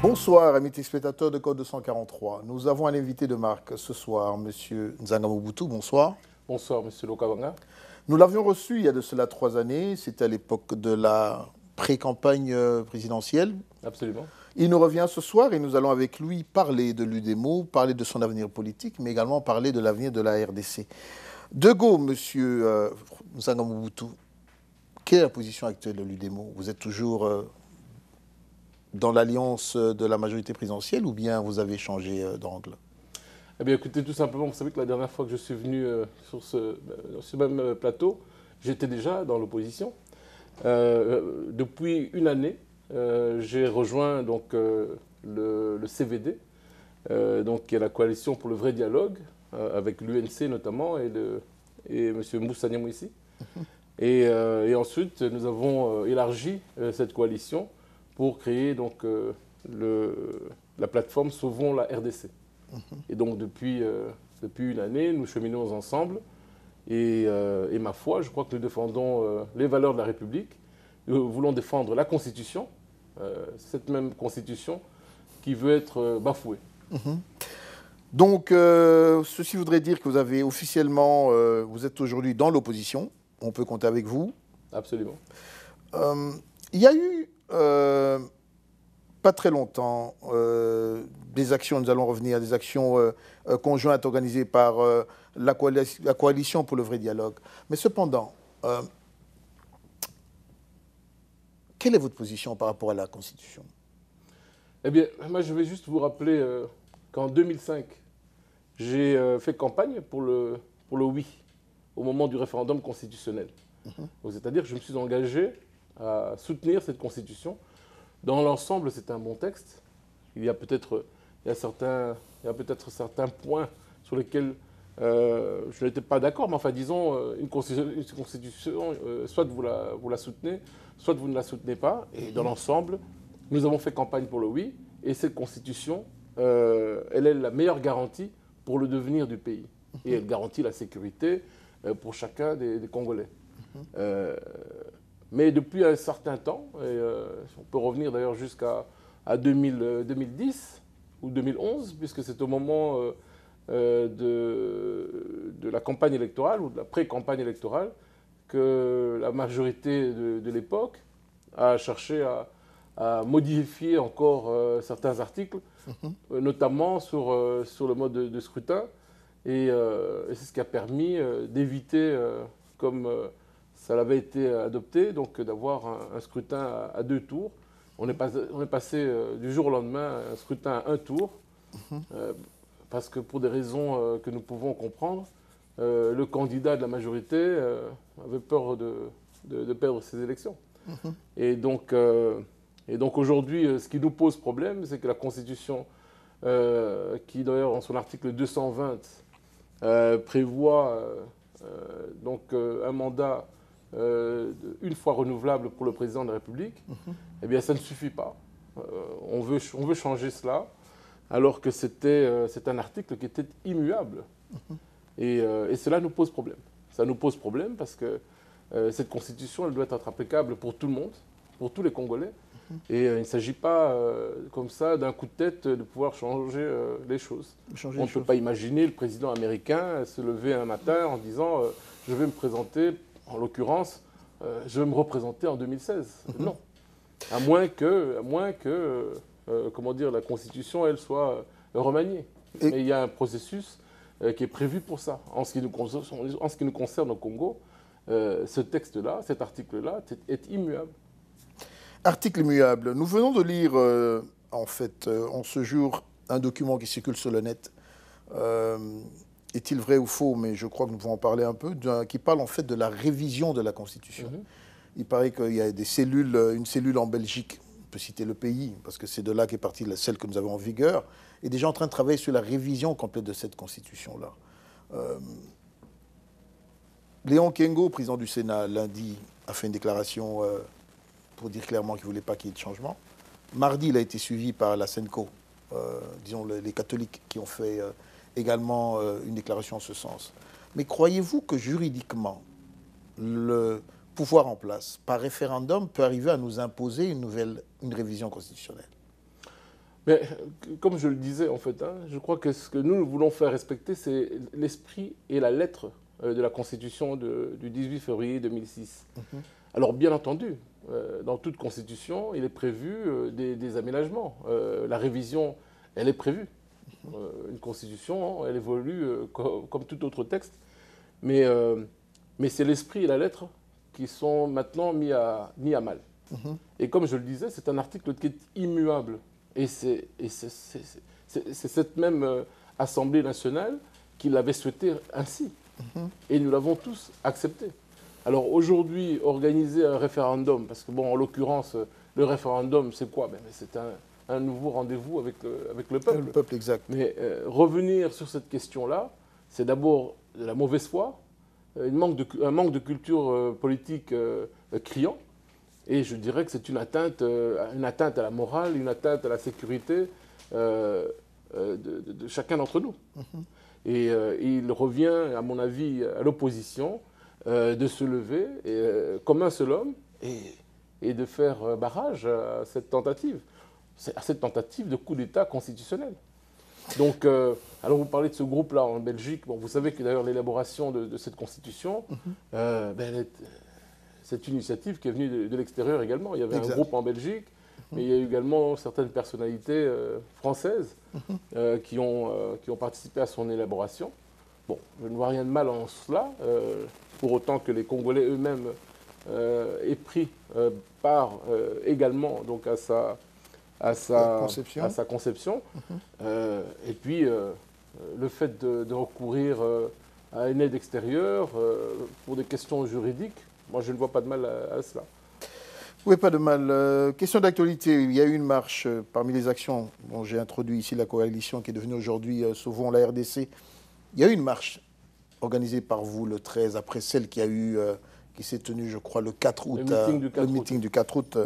Bonsoir, amis téléspectateurs de Code 243. Nous avons un invité de marque ce soir, M. Nzanga Mobutu. Bonsoir. Bonsoir, M. Lokabanga. Nous l'avions reçu il y a de cela 3 années. C'était à l'époque de la pré-campagne présidentielle. Absolument. Il nous revient ce soir et nous allons avec lui parler de l'UDEMO, parler de son avenir politique, mais également parler de l'avenir de la RDC. De go, M. Nzanga Mobutu, quelle est la position actuelle de l'UDEMO? Vous êtes toujours dans l'alliance de la majorité présidentielle ou bien vous avez changé d'angle? Eh bien, écoutez, tout simplement, vous savez que la dernière fois que je suis venu sur ce même plateau, j'étais déjà dans l'opposition. Depuis une année, j'ai rejoint donc, le CVD, donc, qui est la coalition pour le vrai dialogue, avec l'UNC notamment et M. Moussa Niamouissi. Et ensuite, nous avons élargi cette coalition pour créer donc, la plateforme Sauvons la RDC. Et donc depuis une année, nous cheminons ensemble et ma foi, je crois que nous défendons les valeurs de la République. Nous voulons défendre la Constitution, cette même Constitution qui veut être bafouée. Donc, ceci voudrait dire que vous avez officiellement, vous êtes aujourd'hui dans l'opposition, on peut compter avec vous. Absolument. Il y a eu pas très longtemps, des actions, nous allons revenir, des actions conjointes organisées par la coalition pour le vrai dialogue. Mais cependant, quelle est votre position par rapport à la Constitution? Eh bien, moi je vais juste vous rappeler qu'en 2005, j'ai fait campagne pour le oui, au moment du référendum constitutionnel. C'est-à-dire que je me suis engagé à soutenir cette Constitution. Dans l'ensemble, c'est un bon texte. Il y a peut-être certains points sur lesquels je n'étais pas d'accord, mais enfin, disons, une Constitution, soit vous la soutenez, soit vous ne la soutenez pas. Et dans l'ensemble, nous avons fait campagne pour le oui, et cette Constitution, elle est la meilleure garantie pour le devenir du pays. Et elle garantit la sécurité pour chacun des Congolais. Mais depuis un certain temps, et on peut revenir d'ailleurs jusqu'à 2010 ou 2011, puisque c'est au moment de la campagne électorale ou de la pré-campagne électorale que la majorité de l'époque a cherché à modifier encore certains articles, notamment sur le mode de scrutin. Et c'est ce qui a permis d'éviter, comme ça avait été adopté, donc d'avoir un scrutin à 2 tours. On est passé du jour au lendemain à un scrutin à 1 tour, parce que pour des raisons que nous pouvons comprendre, le candidat de la majorité avait peur de perdre ses élections. Et donc aujourd'hui, ce qui nous pose problème, c'est que la Constitution, qui d'ailleurs en son article 220 prévoit donc un mandat une fois renouvelable pour le président de la République, eh bien ça ne suffit pas. On veut changer cela, alors que c'est un article qui était immuable. Et cela nous pose problème. Ça nous pose problème parce que cette Constitution, elle doit être applicable pour tout le monde, pour tous les Congolais. Et il ne s'agit pas, comme ça, d'un coup de tête, de pouvoir changer les choses. On ne peut pas imaginer le président américain se lever un matin en disant je vais me présenter, en l'occurrence, je vais me représenter en 2016. Non. À moins que comment dire, la Constitution, elle, soit remaniée. Mais il y a un processus qui est prévu pour ça. En ce qui nous concerne au Congo, ce texte-là, cet article-là, est immuable. Article immuable. Nous venons de lire, en fait, en ce jour, un document qui circule sur le net. Est-il vrai ou faux? Mais je crois que nous pouvons en parler un peu, qui parle en fait de la révision de la Constitution. Il paraît qu'il y a une cellule en Belgique, on peut citer le pays, parce que c'est de là qu'est partie celle que nous avons en vigueur, et déjà en train de travailler sur la révision complète de cette Constitution-là. Léon Kengo, président du Sénat, lundi, a fait une déclaration pour dire clairement qu'il ne voulait pas qu'il y ait de changement. Mardi, il a été suivi par la SENCO, disons les catholiques qui ont fait également une déclaration en ce sens. Mais croyez-vous que juridiquement, le pouvoir en place, par référendum, peut arriver à nous imposer une révision constitutionnelle? Mais comme je le disais, en fait, hein, je crois que ce que nous voulons faire respecter, c'est l'esprit et la lettre de la Constitution du 18 février 2006. Alors, bien entendu, dans toute Constitution, il est prévu des aménagements. La révision, elle est prévue. Une Constitution, elle évolue comme tout autre texte. Mais c'est l'esprit et la lettre qui sont maintenant mis à mal. Et comme je le disais, c'est un article qui est immuable. Et c'est cette même Assemblée nationale qui l'avait souhaité ainsi. Et nous l'avons tous accepté. Alors aujourd'hui, organiser un référendum, parce que bon, en l'occurrence, le référendum, c'est quoi? C'est un nouveau rendez-vous avec le peuple. Le peuple, exact. Mais revenir sur cette question-là, c'est d'abord de la mauvaise foi, un manque de culture politique criant. Et je dirais que c'est une atteinte à la morale, une atteinte à la sécurité de chacun d'entre nous. Et il revient, à mon avis, à l'opposition de se lever comme un seul homme et de faire barrage à cette tentative de coup d'État constitutionnel. Donc, alors vous parlez de ce groupe-là en Belgique. Bon, vous savez que d'ailleurs l'élaboration de cette constitution, c'est une initiative qui est venue de l'extérieur également. Il y avait un groupe en Belgique, mais il y a eu également certaines personnalités françaises qui ont participé à son élaboration. Bon, je ne vois rien de mal en cela, pour autant que les Congolais eux-mêmes aient pris part également donc, à sa conception. Et puis, le fait de recourir à une aide extérieure pour des questions juridiques, moi, je ne vois pas de mal à cela. Oui, pas de mal. Question d'actualité, il y a eu une marche parmi les actions dont j'ai introduit ici la coalition qui est devenue aujourd'hui Sauvons la RDC. Il y a eu une marche organisée par vous le 13, après celle qui s'est tenue, je crois, le 4 août. Le meeting du 4 août.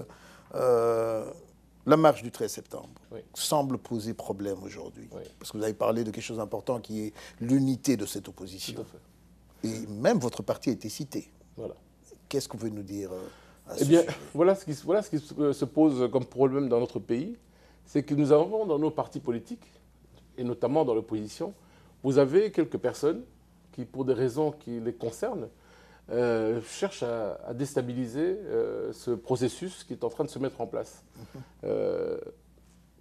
La marche du 13 septembre semble poser problème aujourd'hui. Parce que vous avez parlé de quelque chose d'important qui est l'unité de cette opposition. Tout à fait. Et même votre parti a été cité. Voilà. Qu'est-ce que vous pouvez nous dire à ce sujet ? Voilà ce qui se pose comme problème dans notre pays. C'est que nous avons dans nos partis politiques, et notamment dans l'opposition, vous avez quelques personnes qui, pour des raisons qui les concernent, cherchent à déstabiliser ce processus qui est en train de se mettre en place.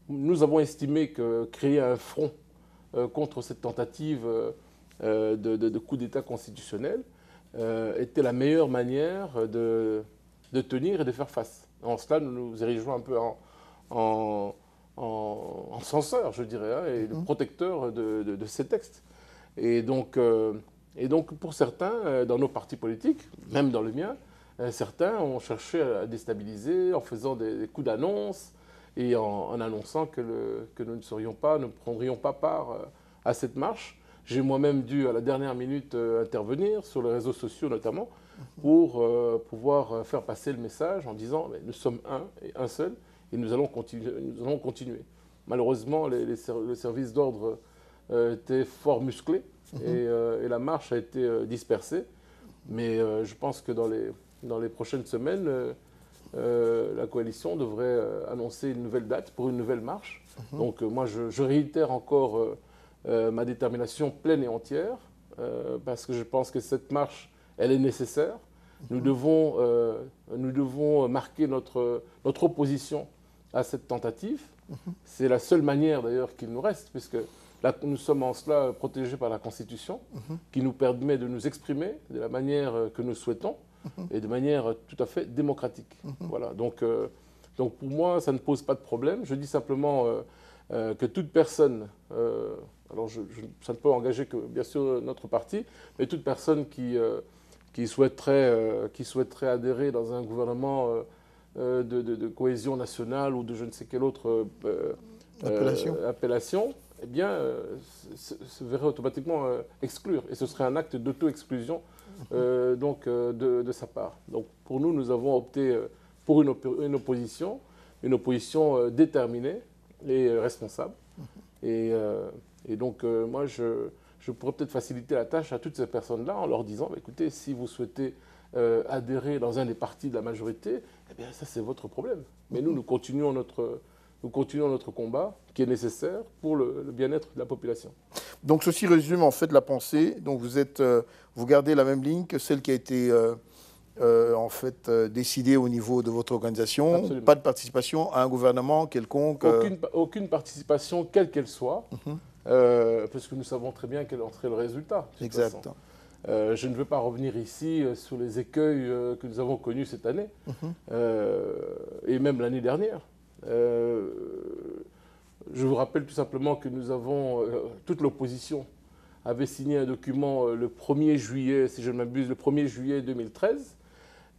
Nous avons estimé que créer un front contre cette tentative de coup d'État constitutionnel était la meilleure manière de tenir et de faire face. En cela, nous nous érigeons un peu en censeur, je dirais, hein, et le protecteur de ces textes. Et donc, pour certains, dans nos partis politiques, même dans le mien, certains ont cherché à déstabiliser en faisant des coups d'annonce et en annonçant que nous ne prendrions pas part à cette marche. J'ai moi-même dû, à la dernière minute, intervenir, sur les réseaux sociaux notamment, pour pouvoir faire passer le message en disant « nous sommes un et un seul, et nous allons continuer ». Malheureusement, le service d'ordre était fort musclé, et la marche a été dispersée. Mais je pense que dans les prochaines semaines, la coalition devrait annoncer une nouvelle date pour une nouvelle marche. Donc moi, je réitère encore ma détermination pleine et entière, parce que je pense que cette marche, elle est nécessaire. Nous devons marquer notre opposition à cette tentative. C'est la seule manière d'ailleurs qu'il nous reste, puisque là, nous sommes en cela protégés par la Constitution, qui nous permet de nous exprimer de la manière que nous souhaitons et de manière tout à fait démocratique. Voilà. Donc pour moi, ça ne pose pas de problème. Je dis simplement que toute personne, alors ça ne peut engager que bien sûr notre parti, mais toute personne qui souhaiterait adhérer dans un gouvernement de cohésion nationale ou de je ne sais quelle autre appellation, eh bien, se verrait automatiquement exclure. Et ce serait un acte d'auto-exclusion de sa part. Donc pour nous, nous avons opté pour une opposition déterminée et responsable. Et donc, moi, je pourrais peut-être faciliter la tâche à toutes ces personnes-là en leur disant, bah, écoutez, si vous souhaitez adhérer dans un des partis de la majorité, eh bien, ça, c'est votre problème. Mais nous continuons notre combat qui est nécessaire pour le bien-être de la population. Donc, ceci résume en fait la pensée. Donc, vous gardez la même ligne que celle qui a été en fait décidée au niveau de votre organisation. Absolument. Pas de participation à un gouvernement quelconque. Aucune participation, quelle qu'elle soit, parce que nous savons très bien quel en serait le résultat. Exact. Je ne veux pas revenir ici sur les écueils que nous avons connus cette année, et même l'année dernière. Je vous rappelle tout simplement que nous avons, toute l'opposition avait signé un document le 1er juillet, si je ne m'abuse, le 1er juillet 2013,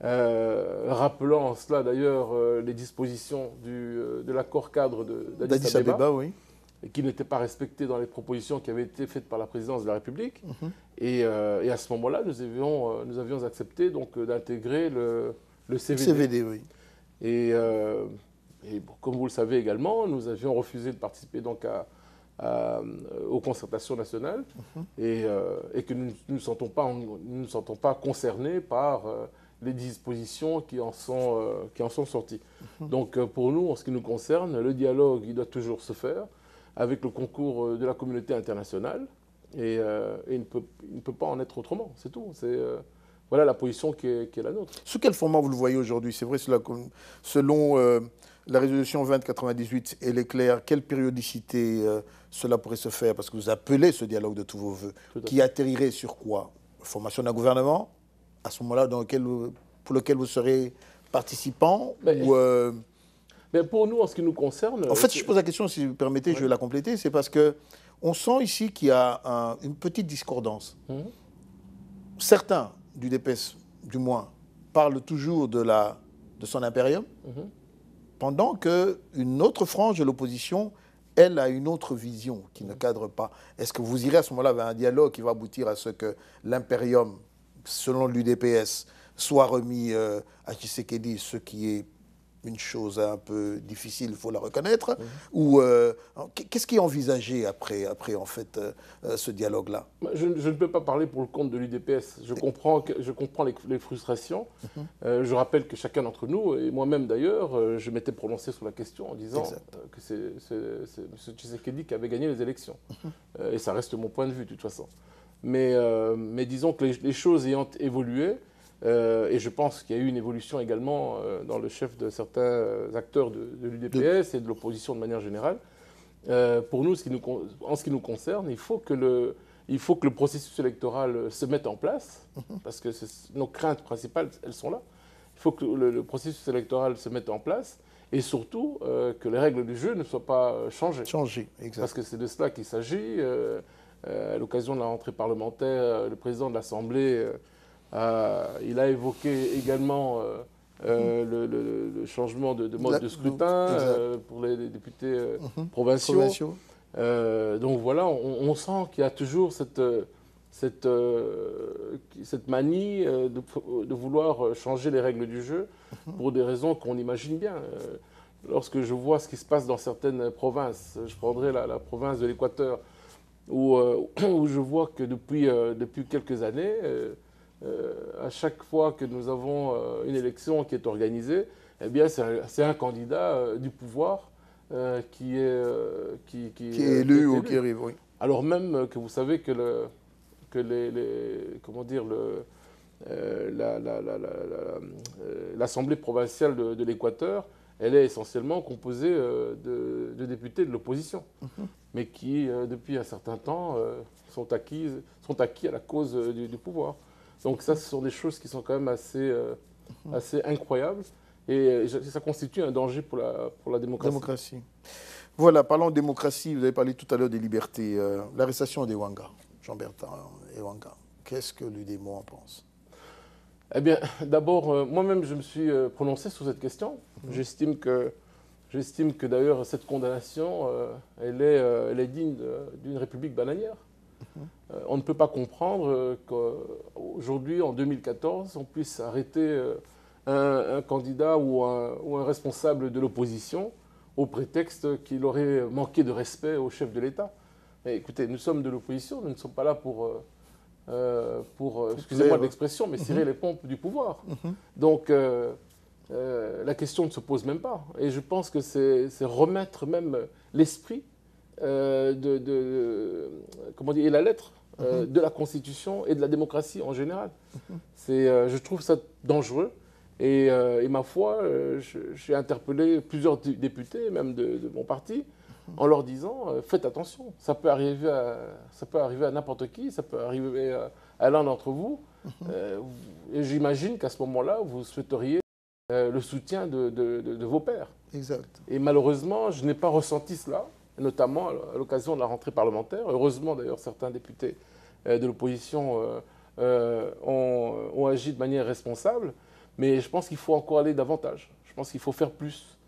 rappelant en cela d'ailleurs les dispositions de l'accord cadre d'Addis Abeba, oui. Et qui n'étaient pas respectées dans les propositions qui avaient été faites par la présidence de la République. Et à ce moment-là, nous avions accepté d'intégrer le CVD. CVD, oui. Et bon, comme vous le savez également, nous avions refusé de participer donc aux concertations nationales et que nous ne nous sentons pas concernés par les dispositions qui en sont sorties. Donc pour nous, en ce qui nous concerne, le dialogue il doit toujours se faire avec le concours de la communauté internationale et il ne peut pas en être autrement, c'est tout. Voilà la position qui est la nôtre. Sous quel format vous le voyez aujourd'hui? C'est vrai, selon la résolution 2098, elle est claire. Quelle périodicité cela pourrait se faire? Parce que vous appelez ce dialogue de tous vos voeux. Qui atterrirait sur quoi? Formation d'un gouvernement, à ce moment-là, pour lequel vous serez participant Mais pour nous, en ce qui nous concerne... En fait, si je pose la question, si vous permettez, je vais la compléter. C'est parce qu'on sent ici qu'il y a une petite discordance. Certains du DPS, du moins, parlent toujours de son impérium, pendant qu'une autre frange de l'opposition, elle, a une autre vision qui ne cadre pas. Est-ce que vous irez à ce moment-là vers un dialogue qui va aboutir à ce que l'impérium, selon l'UDPS, soit remis à Tshisekedi, ce qui est une chose un peu difficile, il faut la reconnaître, ou qu'est-ce qui est envisagé après en fait, ce dialogue-là? Je ne peux pas parler pour le compte de l'UDPS. Je comprends les frustrations. Je rappelle que chacun d'entre nous, et moi-même d'ailleurs, je m'étais prononcé sur la question en disant que c'est M. Tshisekedi qui avait gagné les élections. Et ça reste mon point de vue de toute façon. Mais disons que les choses ayant évolué, et je pense qu'il y a eu une évolution également dans le chef de certains acteurs de l'UDPS et de l'opposition de manière générale. Pour nous, en ce qui nous concerne, il faut que le processus électoral se mette en place, parce que nos craintes principales, elles sont là. Il faut que le processus électoral se mette en place et surtout que les règles du jeu ne soient pas changées. Exact. Parce que c'est de cela qu'il s'agit. À l'occasion de la rentrée parlementaire, le président de l'Assemblée... il a évoqué également le changement de mode de scrutin pour les députés provinciaux. Donc voilà, on sent qu'il y a toujours cette manie de vouloir changer les règles du jeu pour des raisons qu'on imagine bien. Lorsque je vois ce qui se passe dans certaines provinces, je prendrai la province de l'Équateur, où je vois que depuis quelques années... à chaque fois que nous avons une élection qui est organisée, eh bien, c'est un candidat du pouvoir qui est élu ou qui arrive, oui. Alors même que vous savez que l'Assemblée provinciale de l'Équateur, elle est essentiellement composée de députés de l'opposition, mais qui, depuis un certain temps, sont acquis à la cause du pouvoir. Donc ça, ce sont des choses qui sont quand même assez incroyables et ça constitue un danger pour la démocratie. Voilà, parlons de démocratie, vous avez parlé tout à l'heure des libertés. L'arrestation d'Ewanga, Jean-Bertrand Ewanga, qu'est-ce que l'UDEMO en pense? Eh bien, d'abord, moi-même, je me suis prononcé sur cette question. J'estime que d'ailleurs, cette condamnation, elle est digne d'une république bananière. On ne peut pas comprendre qu'aujourd'hui, en 2014, on puisse arrêter un candidat ou un responsable de l'opposition au prétexte qu'il aurait manqué de respect au chef de l'État. Mais écoutez, nous sommes de l'opposition, nous ne sommes pas là pour excusez-moi de l'expression, mais cirer les pompes du pouvoir. Donc, la question ne se pose même pas. Et je pense que c'est remettre même l'esprit comment dire, et la lettre de la Constitution et de la démocratie en général. Je trouve ça dangereux. Et ma foi, j'ai interpellé plusieurs députés, même de mon parti, en leur disant faites attention, ça peut arriver à n'importe qui, ça peut arriver à l'un d'entre vous. Et j'imagine qu'à ce moment-là, vous souhaiteriez le soutien de vos pairs. Exact. Et malheureusement, je n'ai pas ressenti cela, notamment à l'occasion de la rentrée parlementaire. Heureusement, d'ailleurs, certains députés de l'opposition ont agi de manière responsable. Mais je pense qu'il faut encore aller davantage. Je pense qu'il faut faire plus.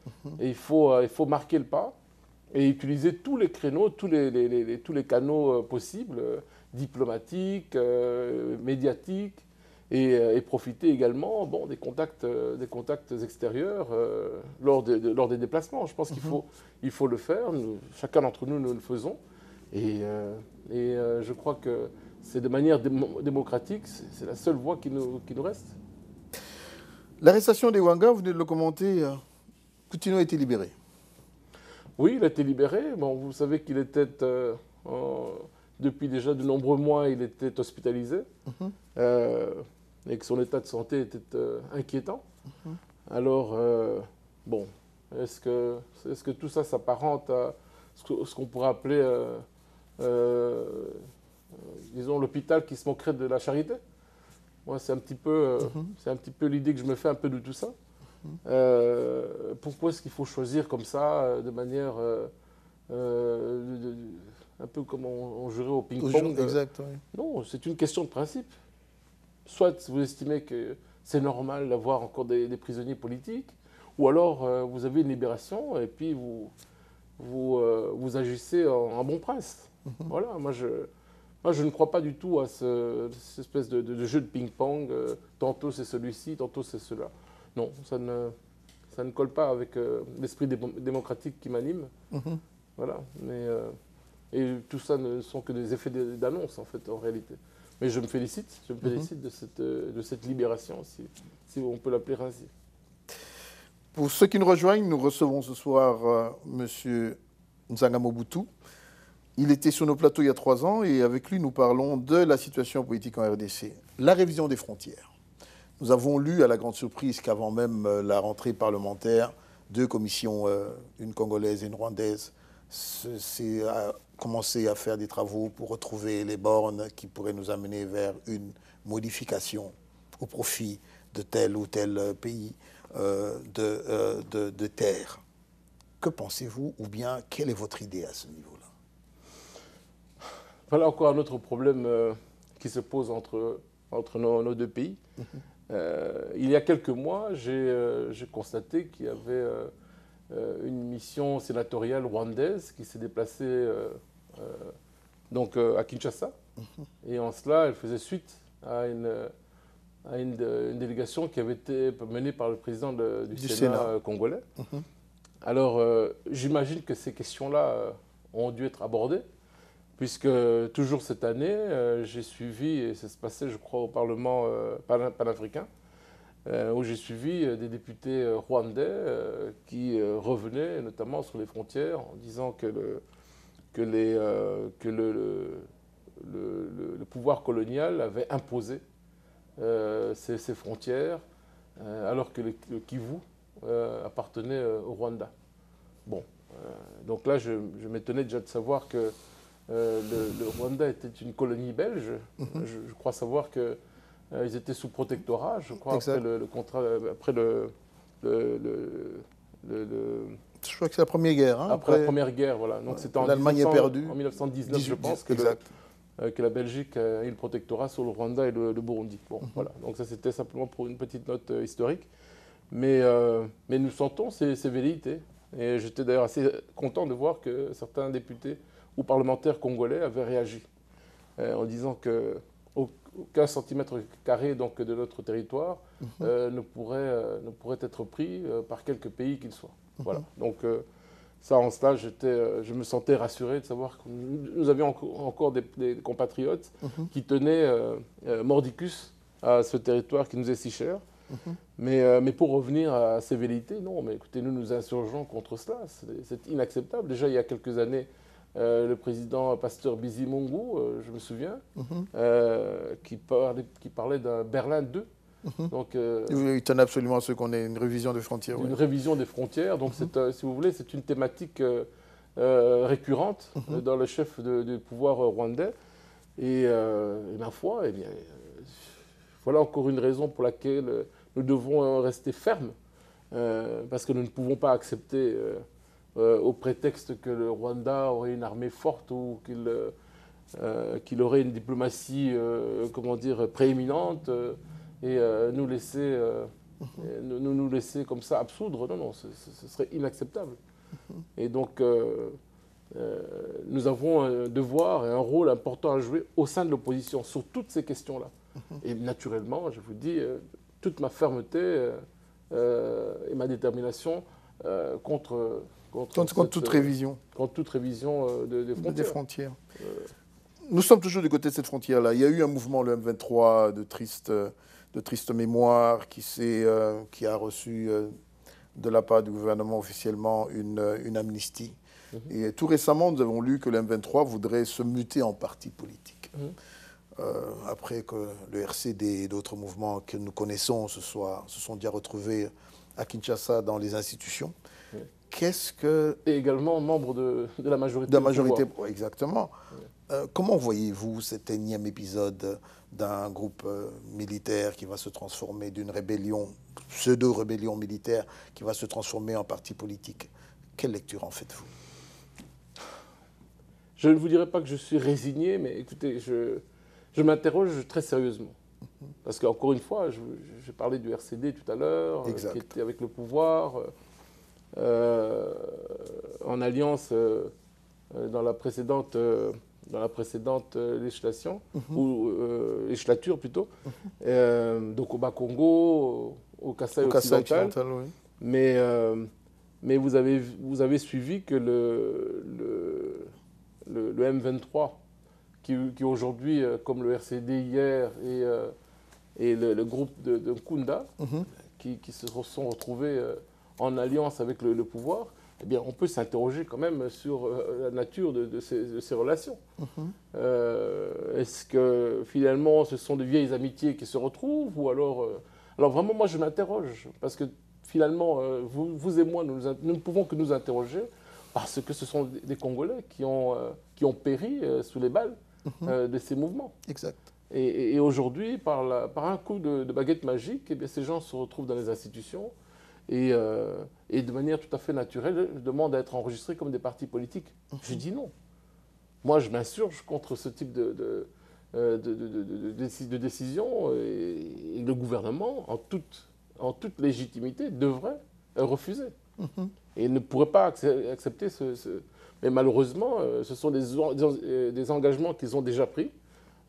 Et il faut marquer le pas et utiliser tous les créneaux, tous les canaux possibles, diplomatiques, médiatiques, et profiter également des contacts extérieurs lors des déplacements. Je pense qu'il faut le faire. Chacun d'entre nous, nous le faisons. Et je crois que c'est de manière démocratique, c'est la seule voie qui nous reste. L'arrestation des Wanga, vous venez de le commenter, Coutinho a été libéré. Oui, il a été libéré. Bon, vous savez qu'il était, depuis déjà de nombreux mois, il était hospitalisé et que son état de santé était inquiétant. Alors, bon, est-ce que tout ça s'apparente à ce qu'on pourrait appeler, disons, l'hôpital qui se moquerait de la charité? Moi, c'est un petit peu l'idée que je me fais un peu de tout ça. Pourquoi est-ce qu'il faut choisir comme ça, de manière un peu comme on jouerait au ping-pong? Exact, oui. Non, c'est une question de principe. Soit vous estimez que c'est normal d'avoir encore des prisonniers politiques, ou alors vous avez une libération et puis vous agissez en bon prince. Voilà, moi je ne crois pas du tout à cette espèce de jeu de ping-pong. Tantôt c'est celui-ci, tantôt c'est cela. Non, ça ne colle pas avec l'esprit démocratique qui m'anime. Voilà. Et tout ça ne sont que des effets d'annonce, en fait, en réalité. Mais je me félicite de cette libération, si on peut l'appeler ainsi. Pour ceux qui nous rejoignent, nous recevons ce soir M. Nzanga Mobutu. Il était sur nos plateaux il y a 3 ans et avec lui, nous parlons de la situation politique en RDC. La révision des frontières. Nous avons lu, à la grande surprise, qu'avant même la rentrée parlementaire, 2 commissions, une congolaise et une rwandaise, a commencé à faire des travaux pour retrouver les bornes qui pourraient nous amener vers une modification au profit de tel ou tel pays de terre. Que pensez-vous, ou bien quelle est votre idée à ce niveau-là? Voilà encore un autre problème qui se pose entre nos 2 pays. Il y a quelques mois, j'ai constaté qu'il y avait une mission sénatoriale rwandaise qui s'est déplacée donc, à Kinshasa. Et en cela, elle faisait suite à une délégation qui avait été menée par le président du Sénat congolais. Alors, j'imagine que ces questions-là ont dû être abordées, puisque toujours cette année, j'ai suivi, et ça se passait, je crois, au Parlement panafricain, où j'ai suivi des députés rwandais qui revenaient notamment sur les frontières en disant que le pouvoir colonial avait imposé ces frontières, alors que le Kivu appartenait au Rwanda. Bon, donc là, je m'étonnais déjà de savoir que le Rwanda était une colonie belge. Je crois savoir qu'ils étaient sous protectorat, je crois, après le contrat, après je crois que c'est la Première Guerre. Hein, après la Première Guerre, voilà. Donc c'était l'Allemagne est perdue. En 1919, je pense, que la Belgique a eu le protectorat sur le Rwanda et le Burundi. Bon, voilà. Donc ça, c'était simplement pour une petite note historique. Mais nous sentons ces velléités. Et j'étais d'ailleurs assez content de voir que certains députés ou parlementaires congolais avaient réagi en disant qu'aucun centimètre carré donc, de notre territoire ne pourrait être pris par quelque pays qu'il soit. Voilà. Donc Ça, en cela, je me sentais rassuré de savoir que nous avions encore des compatriotes qui tenaient mordicus à ce territoire qui nous est si cher. Mais pour revenir à ces velléités, non, mais écoutez, nous nous insurgeons contre cela. C'est inacceptable. Déjà, il y a quelques années, le président Pasteur Bizimungu, je me souviens, qui parlait d'un Berlin 2. Donc, il tenait absolument à ce qu'on ait une révision des frontières. Une révision des frontières. Donc, si vous voulez, c'est une thématique récurrente dans le chef du pouvoir rwandais. Et ma foi, eh bien, voilà encore une raison pour laquelle nous devons rester fermes, parce que nous ne pouvons pas accepter, au prétexte que le Rwanda aurait une armée forte ou qu'il aurait une diplomatie, comment dire, prééminente, et nous laisser comme ça absoudre. Non, non, ce serait inacceptable. Et donc, nous avons un devoir et un rôle important à jouer au sein de l'opposition sur toutes ces questions-là. Et naturellement, je vous dis, toute ma fermeté et ma détermination contre toute révision. Contre toute révision des frontières. Nous sommes toujours du côté de cette frontière-là. Il y a eu un mouvement, le M23, de triste mémoire, qui a reçu de la part du gouvernement officiellement une amnistie. Et tout récemment, nous avons lu que le M23 voudrait se muter en parti politique. Après que le RCD et d'autres mouvements que nous connaissons se sont déjà retrouvés à Kinshasa dans les institutions. Qu'est-ce que... Et également membre de la majorité. De la majorité, exactement. Comment voyez-vous cet énième épisode d'un groupe militaire qui va se transformer d'une rébellion, pseudo-rébellion militaire, qui va se transformer en parti politique? Quelle lecture en faites-vous? Je ne vous dirai pas que je suis résigné, mais écoutez, je m'interroge très sérieusement. Parce qu'encore une fois, j'ai parlé du RCD tout à l'heure, qui était avec le pouvoir, en alliance dans la précédente législation, ou législature plutôt, donc au Bas-Congo, au Kasaï occidental. Oui. Mais vous avez suivi que le M23, qui aujourd'hui, comme le RCD hier, et le groupe de Nkunda, qui se sont retrouvés en alliance avec le pouvoir, eh bien, on peut s'interroger quand même sur la nature de ces relations. Est-ce que finalement, ce sont de vieilles amitiés qui se retrouvent, ou alors... alors vraiment, moi, je m'interroge, parce que finalement, vous et moi, nous ne pouvons que nous interroger, parce que ce sont des Congolais qui ont péri sous les balles de ces mouvements. Exact. Et aujourd'hui, par un coup de baguette magique, eh bien, ces gens se retrouvent dans les institutions et de manière tout à fait naturelle demandent à être enregistrés comme des partis politiques. Je dis non. Moi, je m'insurge contre ce type de décision, et le gouvernement, en toute légitimité, devrait refuser. Et il ne pourrait pas accepter Mais malheureusement, ce sont des engagements qu'ils ont déjà pris,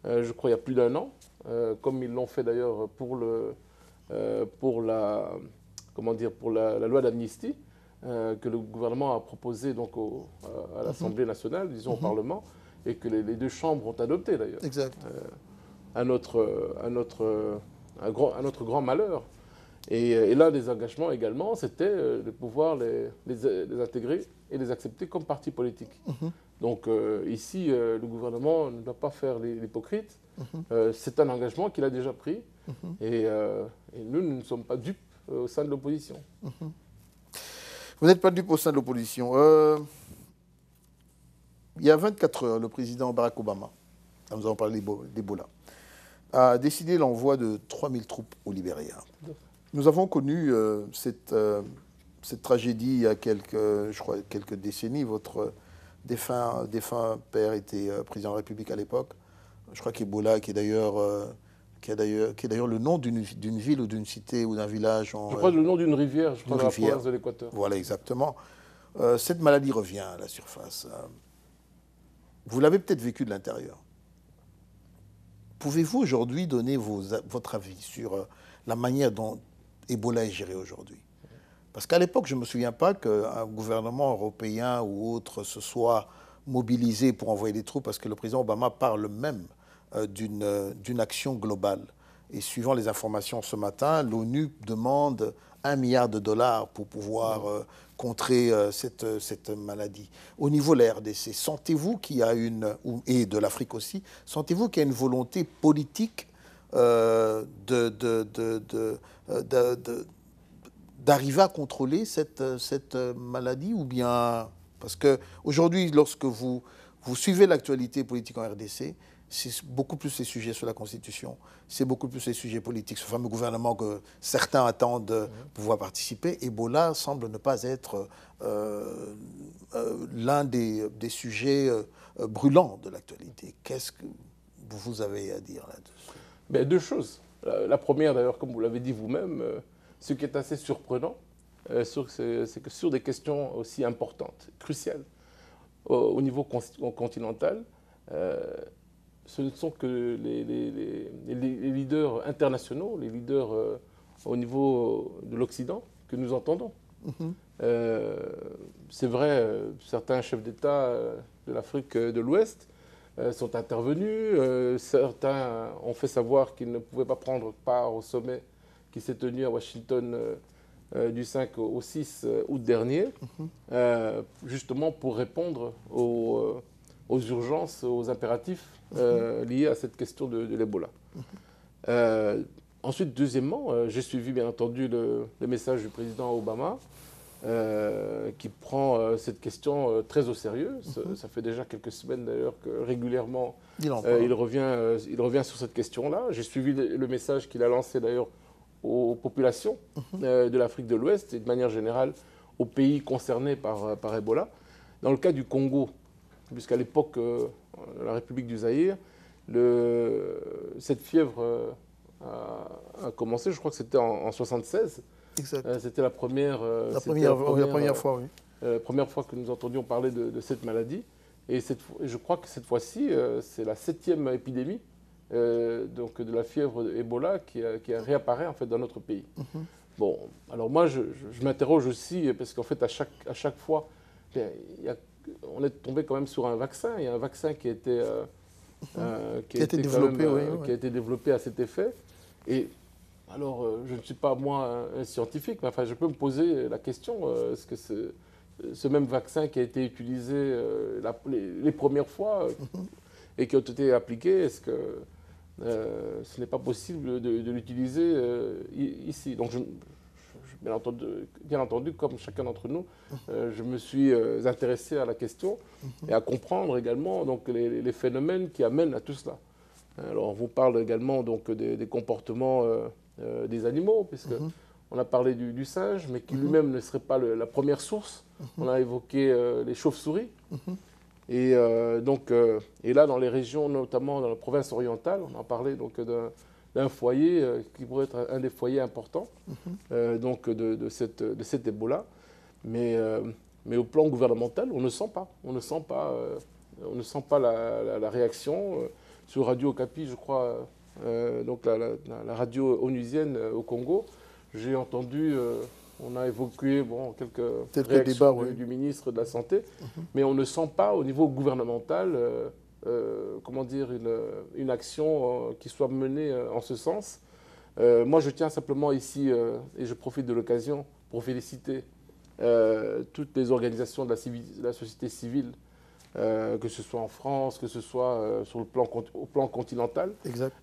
je crois il y a plus d'1 an, comme ils l'ont fait d'ailleurs pour la loi d'amnistie que le gouvernement a proposée donc à l'Assemblée nationale, disons au Parlement, et que les deux chambres ont adopté d'ailleurs. Exact. À notre grand malheur. Et l'un des engagements également, c'était de pouvoir les intégrer et les accepter comme partis politiques. Donc ici, le gouvernement ne doit pas faire l'hypocrite. C'est un engagement qu'il a déjà pris. Et nous ne sommes pas dupes au sein de l'opposition. Vous n'êtes pas dupes au sein de l'opposition. Il y a 24 heures, le président Barack Obama, nous avons parlé d'Ebola, a décidé l'envoi de 3000 troupes au Libéria. Nous avons connu cette tragédie il y a quelques décennies. Votre défunt père était président de la République à l'époque. Je crois qu'Ebola, qui est d'ailleurs le nom d'une ville ou d'une cité ou d'un village. Je crois le nom d'une rivière, je crois, dans la province de l'Équateur. Voilà, exactement. Cette maladie revient à la surface. Vous l'avez peut-être vécu de l'intérieur. Pouvez-vous aujourd'hui donner votre avis sur la manière dont Ebola est géré aujourd'hui? Parce qu'à l'époque, je ne me souviens pas qu'un gouvernement européen ou autre se soit mobilisé pour envoyer des troupes, parce que le président Obama parle même d'une action globale. Et suivant les informations ce matin, l'ONU demande 1 milliard de dollars pour pouvoir contrer cette maladie. Au niveau de la RDC, sentez-vous qu'il y a et de l'Afrique aussi, sentez-vous qu'il y a une volonté politique d'arriver à contrôler cette maladie, ou bien... Parce qu'aujourd'hui, lorsque vous suivez l'actualité politique en RDC, c'est beaucoup plus les sujets sur la Constitution, c'est beaucoup plus les sujets politiques, ce fameux gouvernement que certains attendent pouvoir participer. Ebola semble ne pas être l'un des sujets brûlants de l'actualité. Qu'est-ce que vous avez à dire là-dessus? Ben, deux choses. La première, d'ailleurs, comme vous l'avez dit vous-même, ce qui est assez surprenant, c'est que sur des questions aussi importantes, cruciales, au niveau continental, ce ne sont que les leaders internationaux, les leaders au niveau de l'Occident que nous entendons. C'est vrai, certains chefs d'État de l'Afrique de l'Ouest sont intervenus. Certains ont fait savoir qu'ils ne pouvaient pas prendre part au sommet qui s'est tenu à Washington du 5 au 6 août dernier, justement pour répondre aux urgences, aux impératifs liés à cette question de l'Ebola. Ensuite, deuxièmement, j'ai suivi bien entendu le message du président Obama, qui prend cette question très au sérieux. Ça fait déjà quelques semaines d'ailleurs que régulièrement il revient sur cette question-là. J'ai suivi le message qu'il a lancé d'ailleurs aux populations de l'Afrique de l'Ouest et de manière générale aux pays concernés par Ebola. Dans le cas du Congo, puisqu'à l'époque, la République du Zaïre, cette fièvre a commencé, je crois que c'était en 1976. C'était la première fois, oui. Première fois que nous entendions parler de cette maladie. Et je crois que cette fois-ci, c'est la 7e épidémie donc de la fièvre Ebola qui réapparaît en fait dans notre pays. Bon, alors moi je m'interroge aussi parce qu'en fait à chaque fois, on est tombé quand même sur un vaccin. Il y a un vaccin qui a été développé à cet effet. Et alors, je ne suis pas moi un scientifique, mais enfin, je peux me poser la question, est-ce que ce même vaccin qui a été utilisé les premières fois et qui ont été appliqués, est-ce que ce n'est pas possible de l'utiliser ici? Donc, bien entendu, comme chacun d'entre nous, je me suis intéressé à la question et à comprendre également donc, les phénomènes qui amènent à tout cela. Alors, on vous parle également donc, des comportements des animaux, puisque on a parlé du singe, mais qui lui-même ne serait pas la première source. On a évoqué les chauves-souris. Et là, dans les régions, notamment dans la province orientale, on a parlé donc d'un foyer qui pourrait être un des foyers importants donc de cet Ebola. Mais au plan gouvernemental, on ne sent pas. On ne sent pas la réaction. Sur Radio Okapi, je crois, donc la radio onusienne au Congo, j'ai entendu, on a évoqué quelques réactions du ministre de la Santé, mais on ne sent pas au niveau gouvernemental comment dire, une action qui soit menée en ce sens. Moi, je tiens simplement ici, et je profite de l'occasion pour féliciter toutes les organisations de la société civile, que ce soit en France, que ce soit au plan continental. Exact.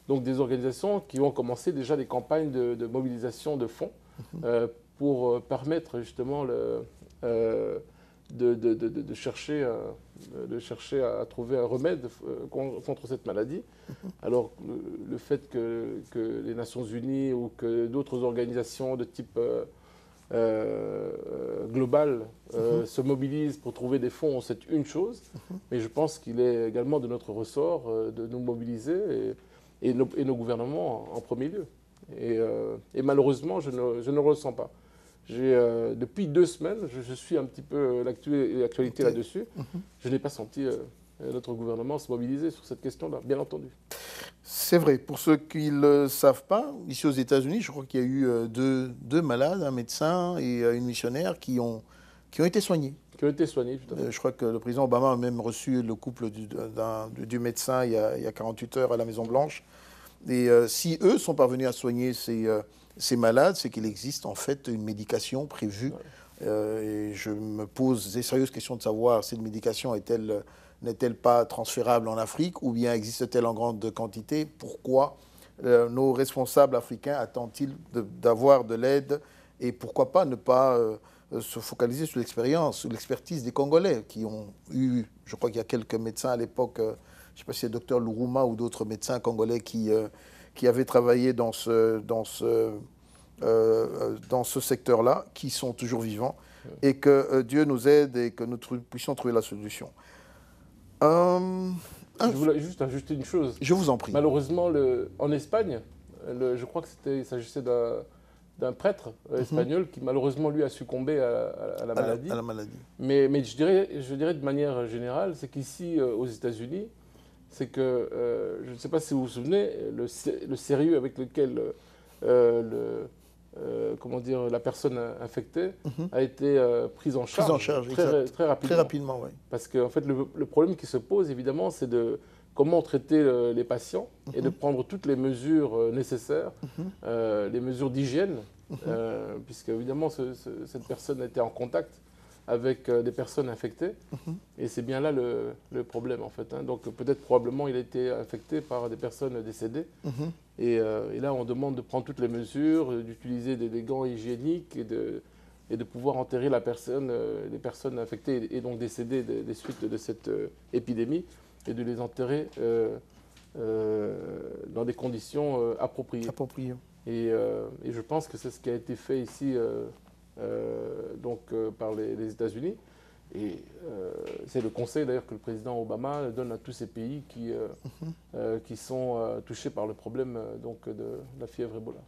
Donc des organisations qui ont commencé déjà des campagnes de mobilisation de fonds pour permettre justement de chercher à trouver un remède contre cette maladie. Alors le fait que les Nations Unies ou que d'autres organisations de type global se mobilisent pour trouver des fonds, c'est une chose, mais je pense qu'il est également de notre ressort de nous mobiliser et nos gouvernements en premier lieu. Et malheureusement, je ne le ressens pas. Depuis 2 semaines, je suis un petit peu l'actualité là-dessus. Je n'ai pas senti notre gouvernement se mobiliser sur cette question-là, bien entendu. C'est vrai. Pour ceux qui ne le savent pas, ici aux États-Unis, je crois qu'il y a eu deux malades, un médecin et une missionnaire qui ont été soignés. Qui ont été soignés, tout à fait. Je crois que le président Obama a même reçu le couple du médecin il y a 48 heures à la Maison-Blanche. Et si eux sont parvenus à soigner ces malades, c'est qu'il existe en fait une médication prévue. Ouais. Et je me pose des sérieuses questions de savoir si cette médication n'est-elle pas transférable en Afrique ou bien existe-t-elle en grande quantité? Pourquoi nos responsables africains attendent-ils d'avoir de l'aide? Et pourquoi pas ne pas se focaliser sur l'expérience, sur l'expertise des Congolais qui ont eu, je crois qu'il y a quelques médecins à l'époque, je ne sais pas si c'est le docteur Luruma ou d'autres médecins congolais qui avaient travaillé dans ce secteur-là, qui sont toujours vivants, et que Dieu nous aide et que nous puissions trouver la solution. Je voulais juste ajouter une chose. Je vous en prie. Malheureusement, en Espagne, je crois qu'il s'agissait d'un prêtre espagnol qui malheureusement lui a succombé à la maladie. À la maladie. Mais je dirais de manière générale, c'est qu'ici aux États-Unis, c'est que, je ne sais pas si vous vous souvenez, le sérieux avec lequel la personne infectée a été prise en charge, très rapidement. Très rapidement, oui. Parce que en fait, le problème qui se pose, évidemment, c'est de comment traiter les patients et de prendre toutes les mesures nécessaires, les mesures d'hygiène, puisque évidemment, cette personne était en contact avec des personnes infectées, et c'est bien là le problème en fait. Donc peut-être probablement il a été infecté par des personnes décédées, et là on demande de prendre toutes les mesures, d'utiliser des gants hygiéniques et de pouvoir enterrer les personnes infectées et donc décédées des suites de cette épidémie, et de les enterrer dans des conditions appropriées. Et je pense que c'est ce qui a été fait ici par les États-Unis. Et c'est le conseil d'ailleurs que le président Obama donne à tous ces pays qui sont touchés par le problème de la fièvre Ebola.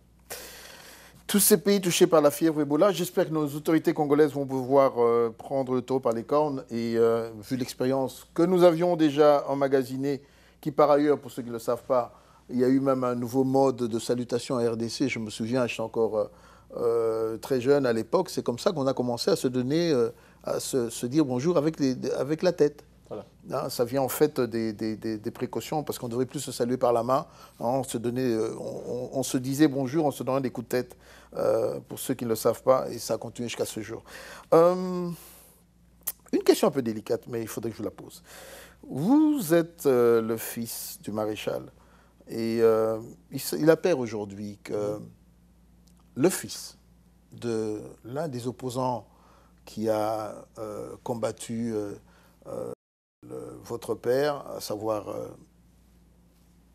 Tous ces pays touchés par la fièvre Ebola, j'espère que nos autorités congolaises vont pouvoir prendre le taureau par les cornes. Et vu l'expérience que nous avions déjà emmagasinée, qui par ailleurs, pour ceux qui ne le savent pas, il y a eu même un nouveau mode de salutation à RDC. Je me souviens, j'étais encore très jeune à l'époque. C'est comme ça qu'on a commencé à se donner, à se dire bonjour avec la tête. Voilà. Hein, ça vient en fait des précautions, parce qu'on ne devrait plus se saluer par la main. Hein, on se disait bonjour en se donnant des coups de tête, pour ceux qui ne le savent pas, et ça a continué jusqu'à ce jour. Une question un peu délicate, mais il faudrait que je vous la pose. Vous êtes le fils du maréchal, et il appert aujourd'hui que le fils de l'un des opposants qui a combattu votre père, à savoir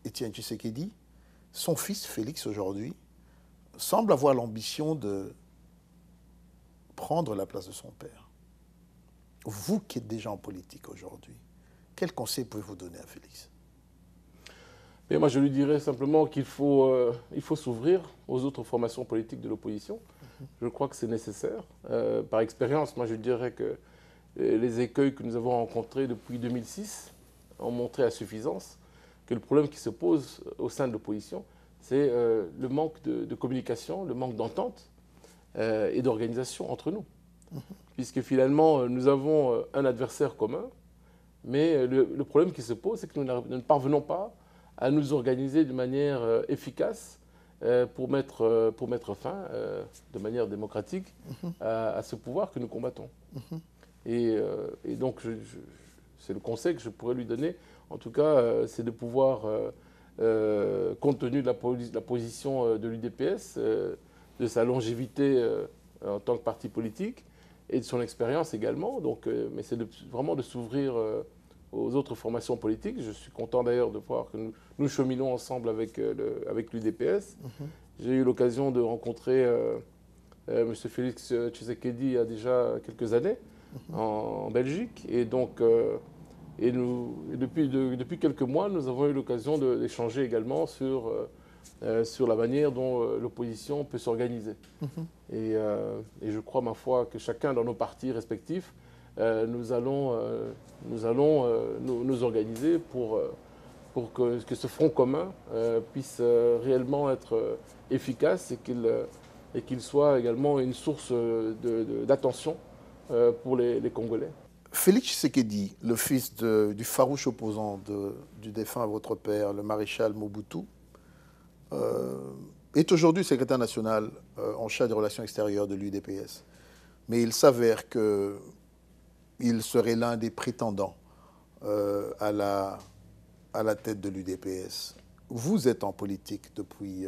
Étienne Tshisekedi, son fils Félix aujourd'hui, semble avoir l'ambition de prendre la place de son père. Vous qui êtes déjà en politique aujourd'hui, quel conseil pouvez-vous donner à Félix? Et moi, je lui dirais simplement qu'il faut s'ouvrir aux autres formations politiques de l'opposition. Je crois que c'est nécessaire. Par expérience, moi, je dirais que les écueils que nous avons rencontrés depuis 2006 ont montré à suffisance que le problème qui se pose au sein de l'opposition, c'est le manque de communication, le manque d'entente et d'organisation entre nous. Puisque finalement, nous avons un adversaire commun, mais le problème qui se pose, c'est que nous ne parvenons pas à nous organiser de manière efficace pour mettre fin, de manière démocratique, à ce pouvoir que nous combattons. Et donc, c'est le conseil que je pourrais lui donner, en tout cas, c'est de pouvoir, compte tenu de la position de l'UDPS, de sa longévité en tant que parti politique, et de son expérience également, mais c'est vraiment de s'ouvrir aux autres formations politiques. Je suis content d'ailleurs de voir que nous cheminons ensemble avec l'UDPS. J'ai eu l'occasion de rencontrer M. Félix Tshisekedi il y a déjà quelques années, en Belgique. Et donc, depuis quelques mois, nous avons eu l'occasion d'échanger également sur la manière dont l'opposition peut s'organiser. Et je crois, ma foi, que chacun dans nos partis respectifs, nous allons nous organiser pour que ce front commun puisse réellement être efficace et qu'il soit également une source d'attention pour les Congolais. Félix Tshisekedi, le fils du farouche opposant du défunt à votre père, le maréchal Mobutu, est aujourd'hui secrétaire national en charge des relations extérieures de l'UDPS. Mais il s'avère qu'il serait l'un des prétendants à la tête de l'UDPS. Vous êtes en politique depuis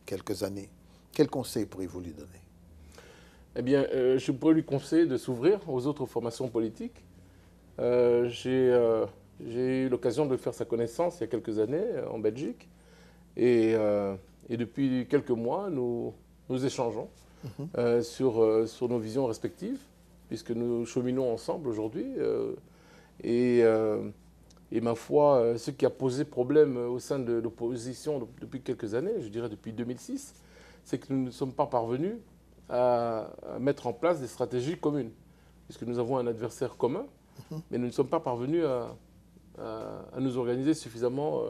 quelques années. Quel conseil pourriez-vous lui donner? Eh bien, je pourrais lui conseiller de s'ouvrir aux autres formations politiques. J'ai eu l'occasion de faire sa connaissance il y a quelques années en Belgique. Et depuis quelques mois, nous échangeons sur nos visions respectives, puisque nous cheminons ensemble aujourd'hui. Et ma foi, ce qui a posé problème au sein de l'opposition depuis quelques années, je dirais depuis 2006, c'est que nous ne sommes pas parvenus à mettre en place des stratégies communes, puisque nous avons un adversaire commun, mais nous ne sommes pas parvenus à nous organiser suffisamment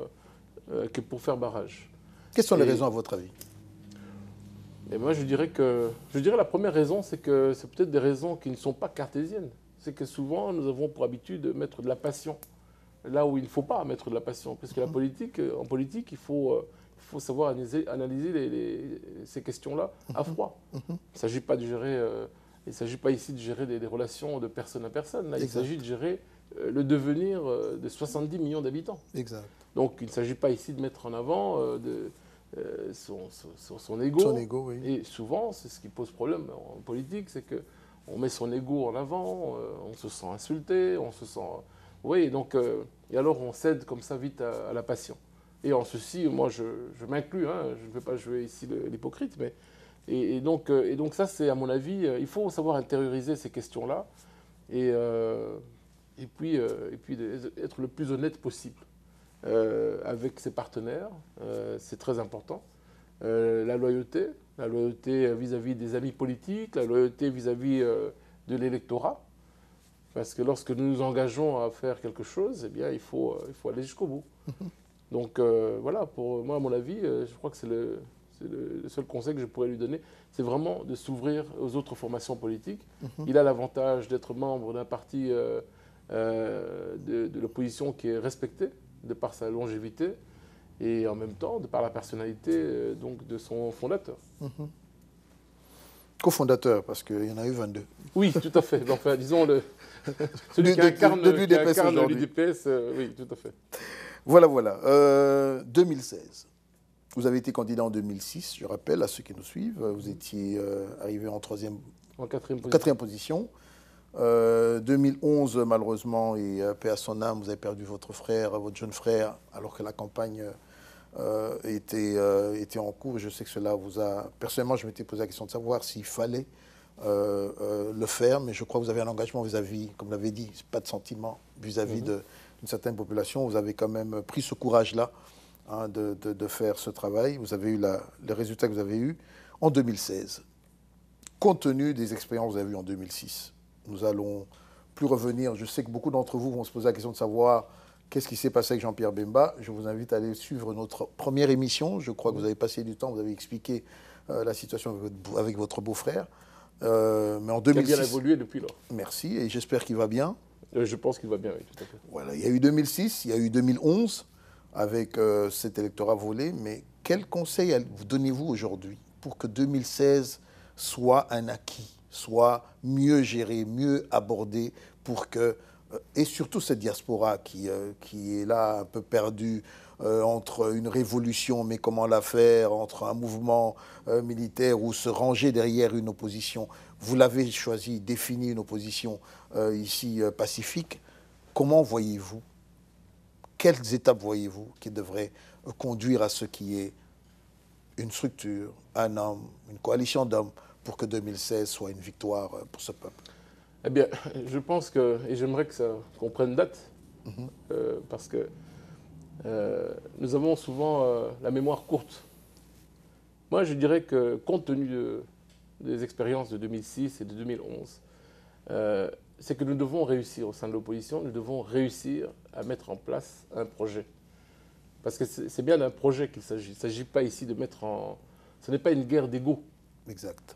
que pour faire barrage. Quelles sont les raisons à votre avis? Et moi, je dirais la première raison, c'est que c'est peut-être des raisons qui ne sont pas cartésiennes. C'est que souvent, nous avons pour habitude de mettre de la passion là où il ne faut pas mettre de la passion. Parce que en politique, il faut savoir analyser ces questions-là à froid. Il ne s'agit pas de gérer, il s'agit pas ici de gérer des relations de personne à personne. Là, il s'agit de gérer le devenir de 70 millions d'habitants. Exact. Donc, il ne s'agit pas ici de mettre en avant son ego. Son ego, oui. Et souvent, c'est ce qui pose problème en politique, c'est qu'on met son ego en avant, on se sent insulté, on se sent... Oui, donc, et alors on cède comme ça vite à la passion. Et en ceci, moi, je m'inclus, hein, je ne vais pas jouer ici l'hypocrite, mais... Et donc ça, c'est à mon avis, il faut savoir intérioriser ces questions-là et puis être le plus honnête possible avec ses partenaires, c'est très important. La loyauté vis-à-vis des amis politiques, la loyauté vis-à-vis de l'électorat. Parce que lorsque nous nous engageons à faire quelque chose, eh bien, il faut aller jusqu'au bout. Donc voilà, pour moi, à mon avis, je crois que c'est le seul conseil que je pourrais lui donner, c'est vraiment de s'ouvrir aux autres formations politiques. Il a l'avantage d'être membre d'un parti de l'opposition qui est respecté de par sa longévité et en même temps de par la personnalité donc, de son fondateur. Co-fondateur, parce qu'il y en a eu 22. Oui, tout à fait. Enfin, disons, celui qui incarne l'UDPS, oui, tout à fait. Voilà. 2016. Vous avez été candidat en 2006, je rappelle à ceux qui nous suivent. Vous étiez arrivé en quatrième position. 2011, malheureusement, et paix à son âme, vous avez perdu votre jeune frère, alors que la campagne était en cours. Je sais que cela vous a... Personnellement, je m'étais posé la question de savoir s'il fallait le faire, mais je crois que vous avez un engagement vis-à-vis, comme vous l'avez dit, pas de sentiment vis-à-vis d'une certaine population. Vous avez quand même pris ce courage-là de faire ce travail. Vous avez eu les résultats que vous avez eus en 2016. Compte tenu des expériences que vous avez eues en 2006, nous allons plus revenir. Je sais que beaucoup d'entre vous vont se poser la question de savoir qu'est-ce qui s'est passé avec Jean-Pierre Bemba. Je vous invite à aller suivre notre première émission. Je crois que vous avez passé du temps, vous avez expliqué la situation avec votre beau-frère. Mais en 2006, il a bien évolué depuis lors. Merci, et j'espère qu'il va bien. Je pense qu'il va bien, oui, tout à fait. Voilà, il y a eu 2006, il y a eu 2011 avec cet électorat volé, mais quel conseil vous donnez-vous aujourd'hui pour que 2016 soit un acquis, soit mieux géré, mieux abordé, pour que, et surtout cette diaspora qui est là un peu perdue entre une révolution, mais comment la faire, entre un mouvement militaire ou se ranger derrière une opposition. Vous l'avez choisi, défini une opposition ici pacifique. Comment voyez-vous? Quelles étapes voyez-vous qui devraient conduire à ce qui est une structure, un homme, une coalition d'hommes pour que 2016 soit une victoire pour ce peuple? Eh bien, je pense que, et j'aimerais qu'on prenne date, parce que nous avons souvent la mémoire courte. Moi, je dirais que, compte tenu des expériences de 2006 et de 2011, c'est que nous devons réussir au sein de l'opposition, nous devons réussir à mettre en place un projet. Parce que c'est bien d'un projet qu'il s'agit. Il ne s'agit pas ici de mettre en... Ce n'est pas une guerre d'ego. Exact.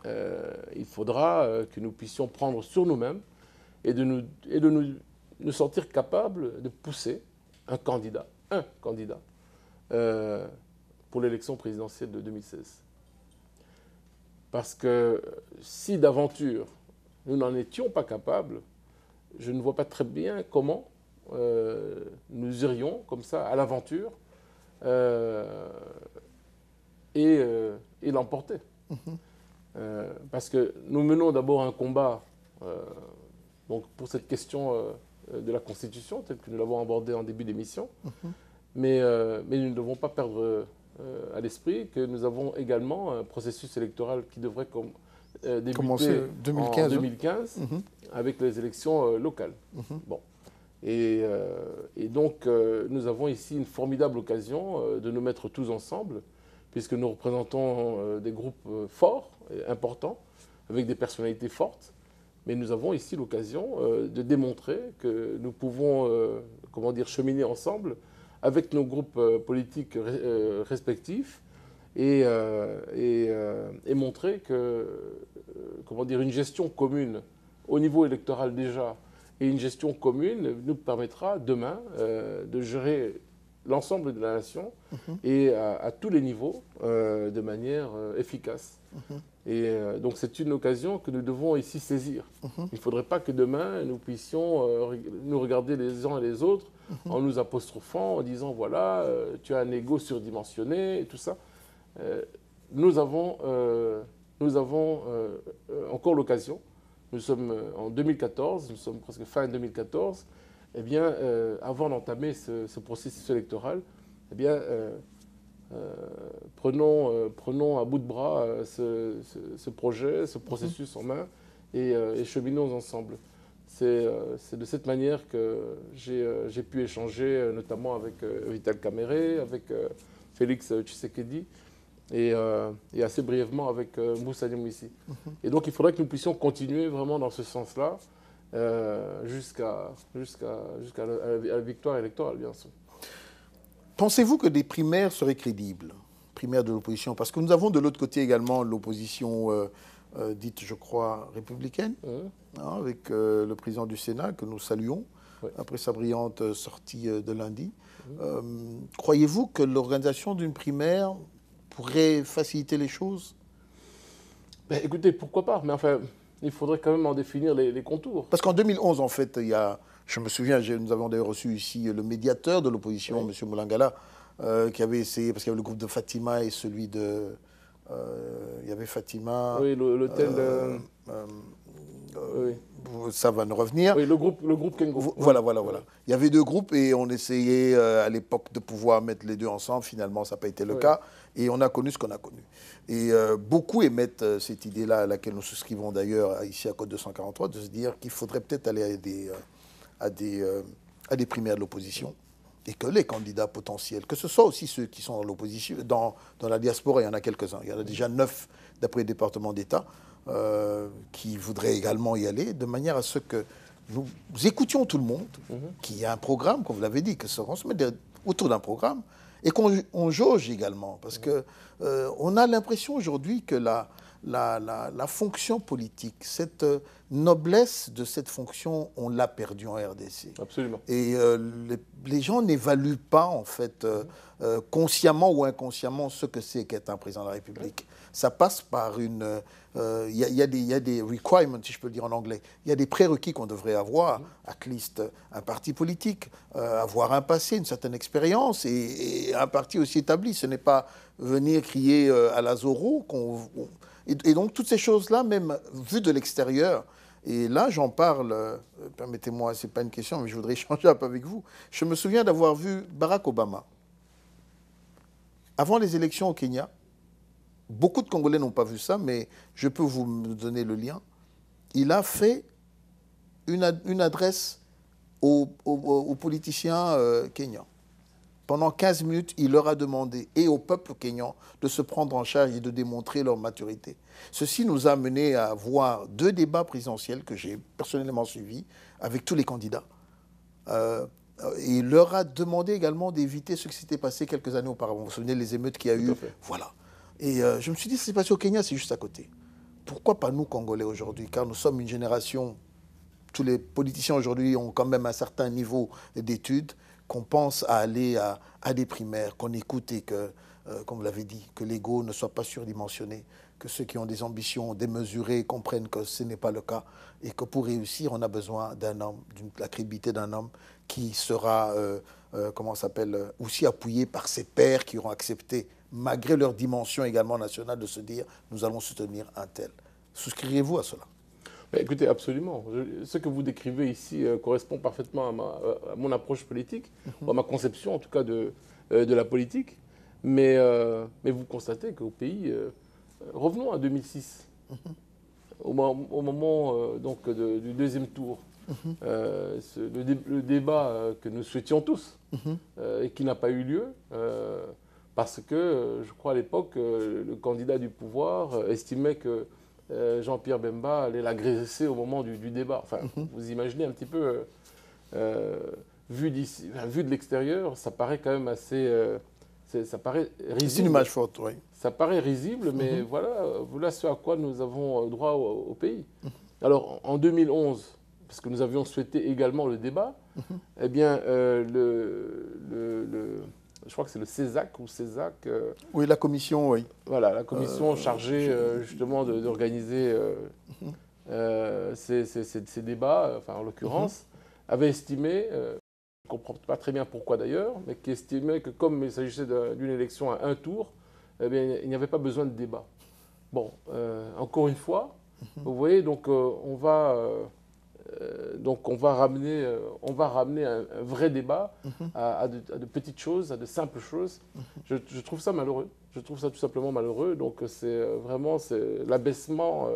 Il faudra que nous puissions prendre sur nous-mêmes et de nous sentir capables de pousser un candidat pour l'élection présidentielle de 2016. Parce que si d'aventure nous n'en étions pas capables, je ne vois pas très bien comment nous irions comme ça à l'aventure et l'emporter. Parce que nous menons d'abord un combat donc pour cette question de la Constitution, telle que nous l'avons abordée en début d'émission, mais nous ne devons pas perdre à l'esprit que nous avons également un processus électoral qui devrait débuter en 2015 avec les élections locales. Bon. Et donc, nous avons ici une formidable occasion de nous mettre tous ensemble, puisque nous représentons des groupes forts et importants, avec des personnalités fortes. Mais nous avons ici l'occasion de démontrer que nous pouvons cheminer ensemble avec nos groupes politiques respectifs et montrer que une gestion commune au niveau électoral déjà et une gestion commune nous permettra demain de gérer l'ensemble de la nation et à tous les niveaux de manière efficace. Et donc c'est une occasion que nous devons ici saisir. Il ne faudrait pas que demain nous puissions nous regarder les uns et les autres en nous apostrophant, en disant voilà, tu as un ego surdimensionné et tout ça. Nous avons encore l'occasion. Nous sommes en 2014, nous sommes presque fin 2014. Eh bien, avant d'entamer ce processus électoral, eh bien, prenons à bout de bras ce projet, ce processus en main et cheminons ensemble. C'est de cette manière que j'ai pu échanger notamment avec Vital Kamerhe, avec Félix Tshisekedi et assez brièvement avec Moussa Nyamwisi. Et donc il faudrait que nous puissions continuer vraiment dans ce sens-là jusqu'à la victoire électorale, bien sûr. Pensez-vous que des primaires seraient crédibles, primaires de l'opposition? Parce que nous avons de l'autre côté également l'opposition dite, je crois, républicaine, avec le président du Sénat, que nous saluons, après sa brillante sortie de lundi. Croyez-vous que l'organisation d'une primaire pourrait faciliter les choses? Ben, écoutez, pourquoi pas? Mais enfin, il faudrait quand même en définir les contours. Parce qu'en 2011, en fait, je me souviens, nous avons d'ailleurs reçu ici le médiateur de l'opposition, M. Moulangala, qui avait essayé, parce qu'il y avait le groupe de Fatima et celui de... il y avait Fatima... Oui, l'hôtel... oui. Ça va nous revenir. Oui, le groupe Kengo. Voilà. Il y avait deux groupes et on essayait à l'époque de pouvoir mettre les deux ensemble. Finalement, ça n'a pas été le cas. Et on a connu ce qu'on a connu. Et beaucoup émettent cette idée-là, à laquelle nous souscrivons d'ailleurs ici à Code 243, de se dire qu'il faudrait peut-être aller à des primaires de l'opposition. Et que les candidats potentiels, que ce soit aussi ceux qui sont dans l'opposition, dans la diaspora, il y en a quelques-uns. Il y en a déjà 9 d'après le département d'État. Qui voudraient également y aller, de manière à ce que nous écoutions tout le monde, qu'il y a un programme, comme vous l'avez dit, que on se met autour d'un programme, et qu'on jauge également. Parce qu'on a l'impression aujourd'hui que la fonction politique, cette noblesse de cette fonction, on l'a perdue en RDC. Absolument. Et les gens n'évaluent pas, en fait, consciemment ou inconsciemment, ce que c'est qu'être un président de la République. Ça passe par une... Il y a des requirements, si je peux le dire en anglais. Il y a des prérequis qu'on devrait avoir, at least un parti politique, avoir un passé, une certaine expérience et un parti aussi établi. Ce n'est pas venir crier à la Zorro. Et donc toutes ces choses-là, même vues de l'extérieur, et là j'en parle, permettez-moi, ce n'est pas une question, mais je voudrais échanger un peu avec vous. Je me souviens d'avoir vu Barack Obama, avant les élections au Kenya. Beaucoup de Congolais n'ont pas vu ça, mais je peux vous donner le lien. Il a fait une adresse aux politiciens kenyans. Pendant 15 minutes, il leur a demandé, et au peuple kényan, de se prendre en charge et de démontrer leur maturité. Ceci nous a mené à voir 2 débats présidentiels que j'ai personnellement suivis avec tous les candidats. Et il leur a demandé également d'éviter ce qui s'était passé quelques années auparavant. Vous vous souvenez les émeutes qu'il y a Tout eu? à fait. Voilà. Et je me suis dit, ça s'est passé au Kenya, c'est juste à côté. Pourquoi pas nous, Congolais, aujourd'hui? Car nous sommes une génération, tous les politiciens aujourd'hui ont quand même un certain niveau d'études, qu'on pense à aller à des primaires, qu'on écoute et que, comme vous l'avez dit, que l'ego ne soit pas surdimensionné, que ceux qui ont des ambitions démesurées comprennent que ce n'est pas le cas et que pour réussir, on a besoin d'un homme, de la crédibilité d'un homme qui sera, comment s'appelle, aussi appuyé par ses pairs qui auront accepté, malgré leur dimension également nationale, de se dire nous allons soutenir un tel. Souscrivez-vous à cela? Écoutez, absolument. Ce que vous décrivez ici correspond parfaitement à mon approche politique, ou à ma conception en tout cas de la politique. Mais vous constatez qu'au pays, revenons à 2006, au moment donc, du deuxième tour. Le débat que nous souhaitions tous et qui n'a pas eu lieu parce que, je crois à l'époque, le candidat du pouvoir estimait que Jean-Pierre Bemba allait l'agresser au moment du débat. Enfin, vous imaginez un petit peu, vu de l'extérieur, ça paraît quand même assez... ça paraît risible. C'est une image forte, oui. Ça paraît risible, mais voilà ce à quoi nous avons droit au pays. Alors, en 2011, parce que nous avions souhaité également le débat, eh bien, je crois que c'est le CESAC ou CESAC. Oui, la commission, oui. Voilà, la commission chargée justement d'organiser ces débats, enfin en l'occurrence, avait estimé, je ne comprends pas très bien pourquoi d'ailleurs, mais qui estimait que comme il s'agissait d'une élection à un tour, eh bien, il n'y avait pas besoin de débat. Bon, encore une fois, vous voyez, donc on va ramener un vrai débat à de petites choses, à de simples choses. Je trouve ça malheureux. Je trouve ça tout simplement malheureux. Donc c'est vraiment l'abaissement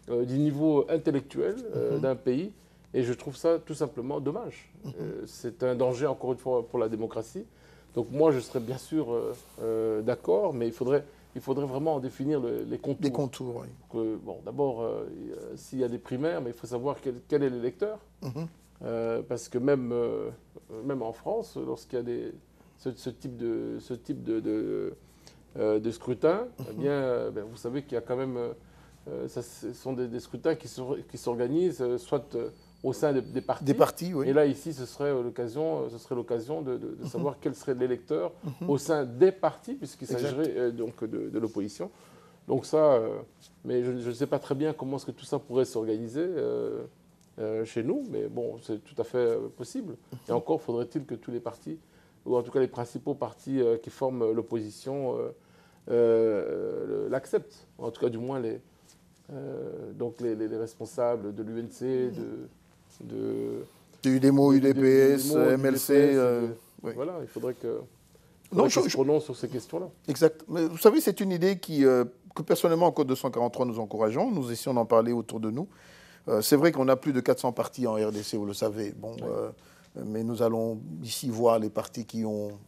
du niveau intellectuel d'un pays. Et je trouve ça tout simplement dommage. C'est un danger, encore une fois, pour la démocratie. Donc moi, je serais bien sûr d'accord, mais il faudrait vraiment en définir les contours. Les contours, oui. Bon, d'abord, s'il y a des primaires, mais il faut savoir quel est l'électeur. Parce que même en France, lorsqu'il y a ce type de scrutin, eh bien, vous savez qu'il y a quand même... ce sont des scrutins qui s'organisent soit au sein des partis. Des partis, oui. Et là, ici, ce serait l'occasion de savoir quel serait l'électeur au sein des partis, puisqu'il s'agirait donc de l'opposition. Donc ça, mais je ne sais pas très bien comment est-ce que tout ça pourrait s'organiser chez nous, mais bon, c'est tout à fait possible. Et encore, faudrait-il que tous les partis, ou en tout cas les principaux partis qui forment l'opposition, l'acceptent. En tout cas, du moins, donc les responsables de l'UNC, de UDEMO, UDPS, MLC. Oui. Voilà, il faudrait que se prononce sur ces questions-là. Exact. Mais vous savez, c'est une idée que personnellement, en Code 243, nous encourageons. Nous essayons d'en parler autour de nous. C'est vrai qu'on a plus de 400 partis en RDC, vous le savez. Bon, mais nous allons ici voir les partis qui ont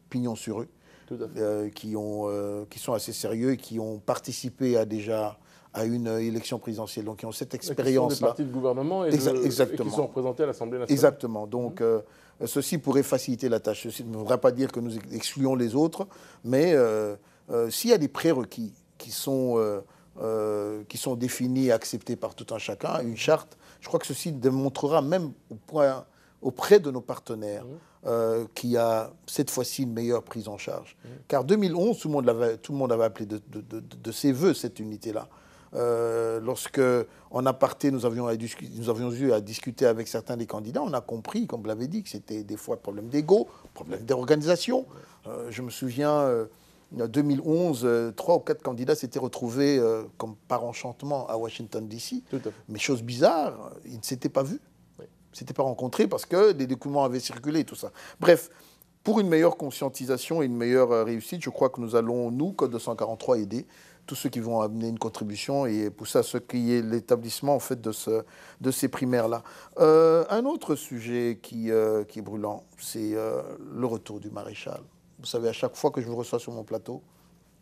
pignon sur eux, tout à fait. qui sont assez sérieux et qui ont participé à une élection présidentielle, donc qui ont cette expérience-là. Qui sont des partis de gouvernement et qui sont représentés à l'Assemblée nationale. Exactement. Donc, ceci pourrait faciliter la tâche. Ceci ne voudrait pas dire que nous excluons les autres, mais s'il y a des prérequis qui sont définis et acceptés par tout un chacun, une charte, je crois que ceci démontrera même auprès de nos partenaires qu'il y a cette fois-ci une meilleure prise en charge. Car 2011, tout le monde avait appelé de ses voeux cette unité-là. Lorsque, en aparté, nous avions eu à discuter avec certains des candidats, on a compris, comme vous l'avez dit, que c'était des fois problème d'ego, problème d'organisation. Je me souviens, en 2011, 3 ou 4 candidats s'étaient retrouvés comme par enchantement à Washington, D.C. Mais chose bizarre, ils ne s'étaient pas vus. Ils ne s'étaient pas rencontrés parce que des documents avaient circulé et tout ça. Bref, pour une meilleure conscientisation et une meilleure réussite, je crois que nous allons, nous, Code 243, aider tous ceux qui vont amener une contribution et pousser à ce qu'il y ait l'établissement en fait, de ces primaires-là. Un autre sujet qui est brûlant, c'est le retour du maréchal. Vous savez, à chaque fois que je vous reçois sur mon plateau,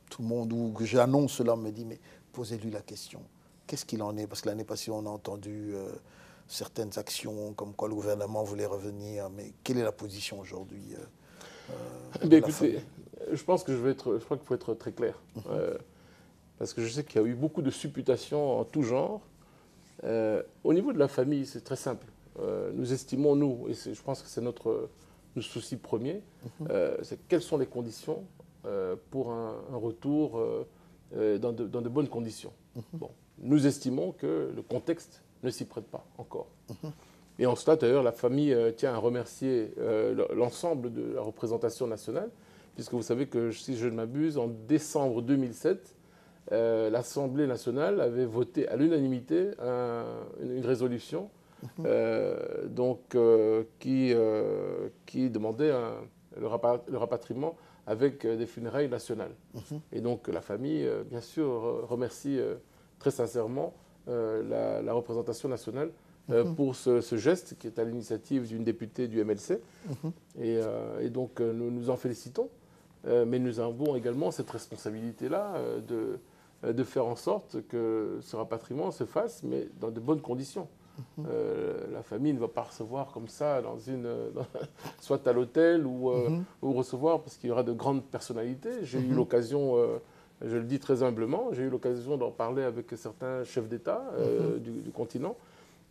tout le monde, ou que j'annonce cela, me dit, mais posez-lui la question. Qu'est-ce qu'il en est? Parce que l'année passée, on a entendu certaines actions, comme quoi le gouvernement voulait revenir. Mais quelle est la position aujourd'hui Eh bien, écoutez, je pense que je crois qu'il faut être très clair. Parce que je sais qu'il y a eu beaucoup de supputations en tout genre. Au niveau de la famille, c'est très simple. Nous estimons, nous, et je pense que c'est notre souci premier, c'est quelles sont les conditions pour un retour dans de bonnes conditions. Bon, nous estimons que le contexte ne s'y prête pas encore. Et en cela, d'ailleurs, la famille tient à remercier l'ensemble de la représentation nationale, puisque vous savez que, si je ne m'abuse, en décembre 2007, l'Assemblée nationale avait voté à l'unanimité une résolution qui demandait le rapatriement avec des funérailles nationales. Et donc la famille, bien sûr, remercie très sincèrement la représentation nationale pour ce geste qui est à l'initiative d'une députée du MLC. Et donc nous nous en félicitons. Mais nous avons également cette responsabilité-là de faire en sorte que ce rapatriement se fasse, mais dans de bonnes conditions. La famille ne va pas recevoir comme ça, soit à l'hôtel ou recevoir, parce qu'il y aura de grandes personnalités. J'ai eu l'occasion, je le dis très humblement, j'ai eu l'occasion d'en parler avec certains chefs d'État du continent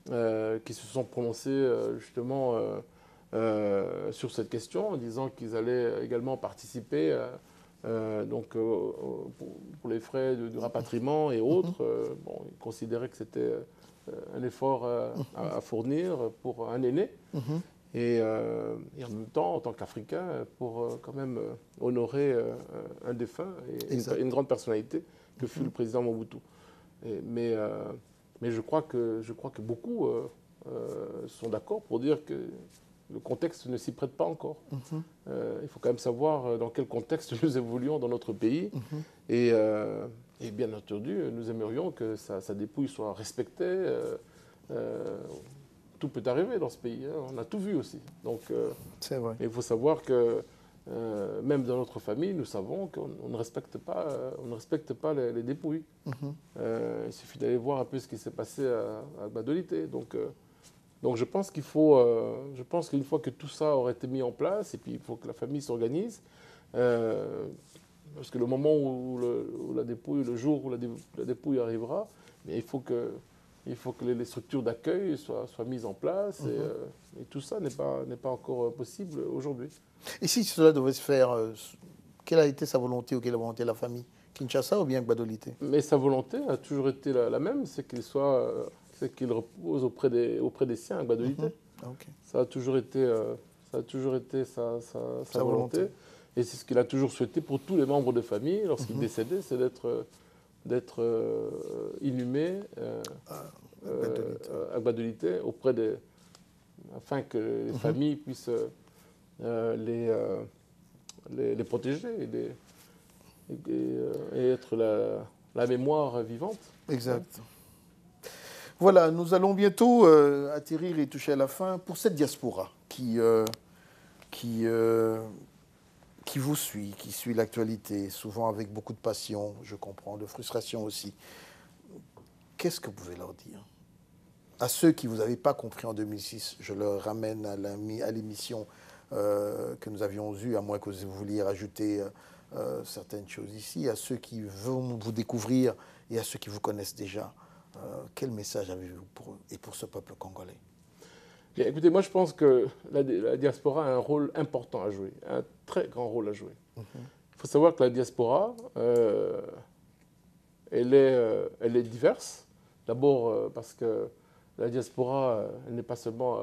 qui se sont prononcés justement sur cette question, en disant qu'ils allaient également participer pour les frais du rapatriement et autres. Bon, ils considéraient que c'était un effort à fournir pour un aîné. Et en même temps, en tant qu'Africain, pour quand même honorer un défunt et une grande personnalité que fut le président Mobutu. Mais je crois que beaucoup sont d'accord pour dire que le contexte ne s'y prête pas encore. Il faut quand même savoir dans quel contexte nous évoluons dans notre pays. Et bien entendu, nous aimerions que sa dépouille soit respectée. Tout peut arriver dans ce pays. On a tout vu aussi. Donc, c'est vrai. Il faut savoir que même dans notre famille, nous savons qu'on ne respecte pas les dépouilles. Il suffit d'aller voir un peu ce qui s'est passé à Gbadolité. Donc je pense qu'une fois que tout ça aurait été mis en place, et puis il faut que la famille s'organise, parce que le moment où la dépouille, le jour où la dépouille arrivera, mais il faut que les structures d'accueil soient mises en place, et tout ça n'est pas encore possible aujourd'hui. Et si cela devait se faire, quelle a été sa volonté ou quelle est la volonté de la famille? Kinshasa ou bien Gbadolité? Mais sa volonté a toujours été la même, c'est qu'il repose auprès des siens à Gbadolité. Okay. Ça a toujours été sa volonté. Et c'est ce qu'il a toujours souhaité pour tous les membres de famille lorsqu'il décédait, c'est d'être inhumé à Gbadolité afin que les familles puissent les protéger et être la mémoire vivante. Exact. Voilà, nous allons bientôt atterrir et toucher à la fin pour cette diaspora qui vous suit, qui suit l'actualité, souvent avec beaucoup de passion, je comprends, de frustration aussi. Qu'est-ce que vous pouvez leur dire? À ceux qui vous n'avez pas compris en 2006, je leur ramène à l'émission que nous avions eue, à moins que vous vouliez rajouter certaines choses ici, à ceux qui vont vous découvrir et à ceux qui vous connaissent déjà. Quel message avez-vous pour eux et pour ce peuple congolais? Bien, écoutez, moi je pense que la diaspora a un rôle important à jouer, un très grand rôle à jouer. Il faut savoir que la diaspora, elle est diverse. D'abord parce que la diaspora, elle n'est pas seulement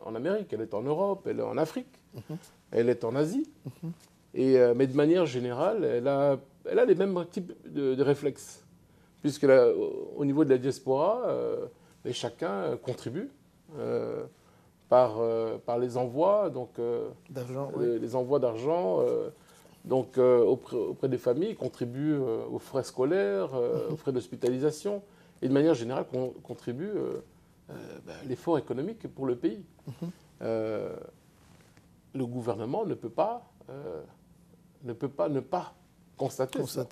en Amérique, elle est en Europe, elle est en Afrique, elle est en Asie. Mais de manière générale, elle a les mêmes types de réflexes. Puisque au niveau de la diaspora, chacun contribue par les envois, d'argent, les envois d'argent, auprès des familles, contribue aux frais scolaires, aux frais d'hospitalisation, et de manière générale contribue à l'effort économique pour le pays. Le gouvernement ne peut pas ne pas constater ça.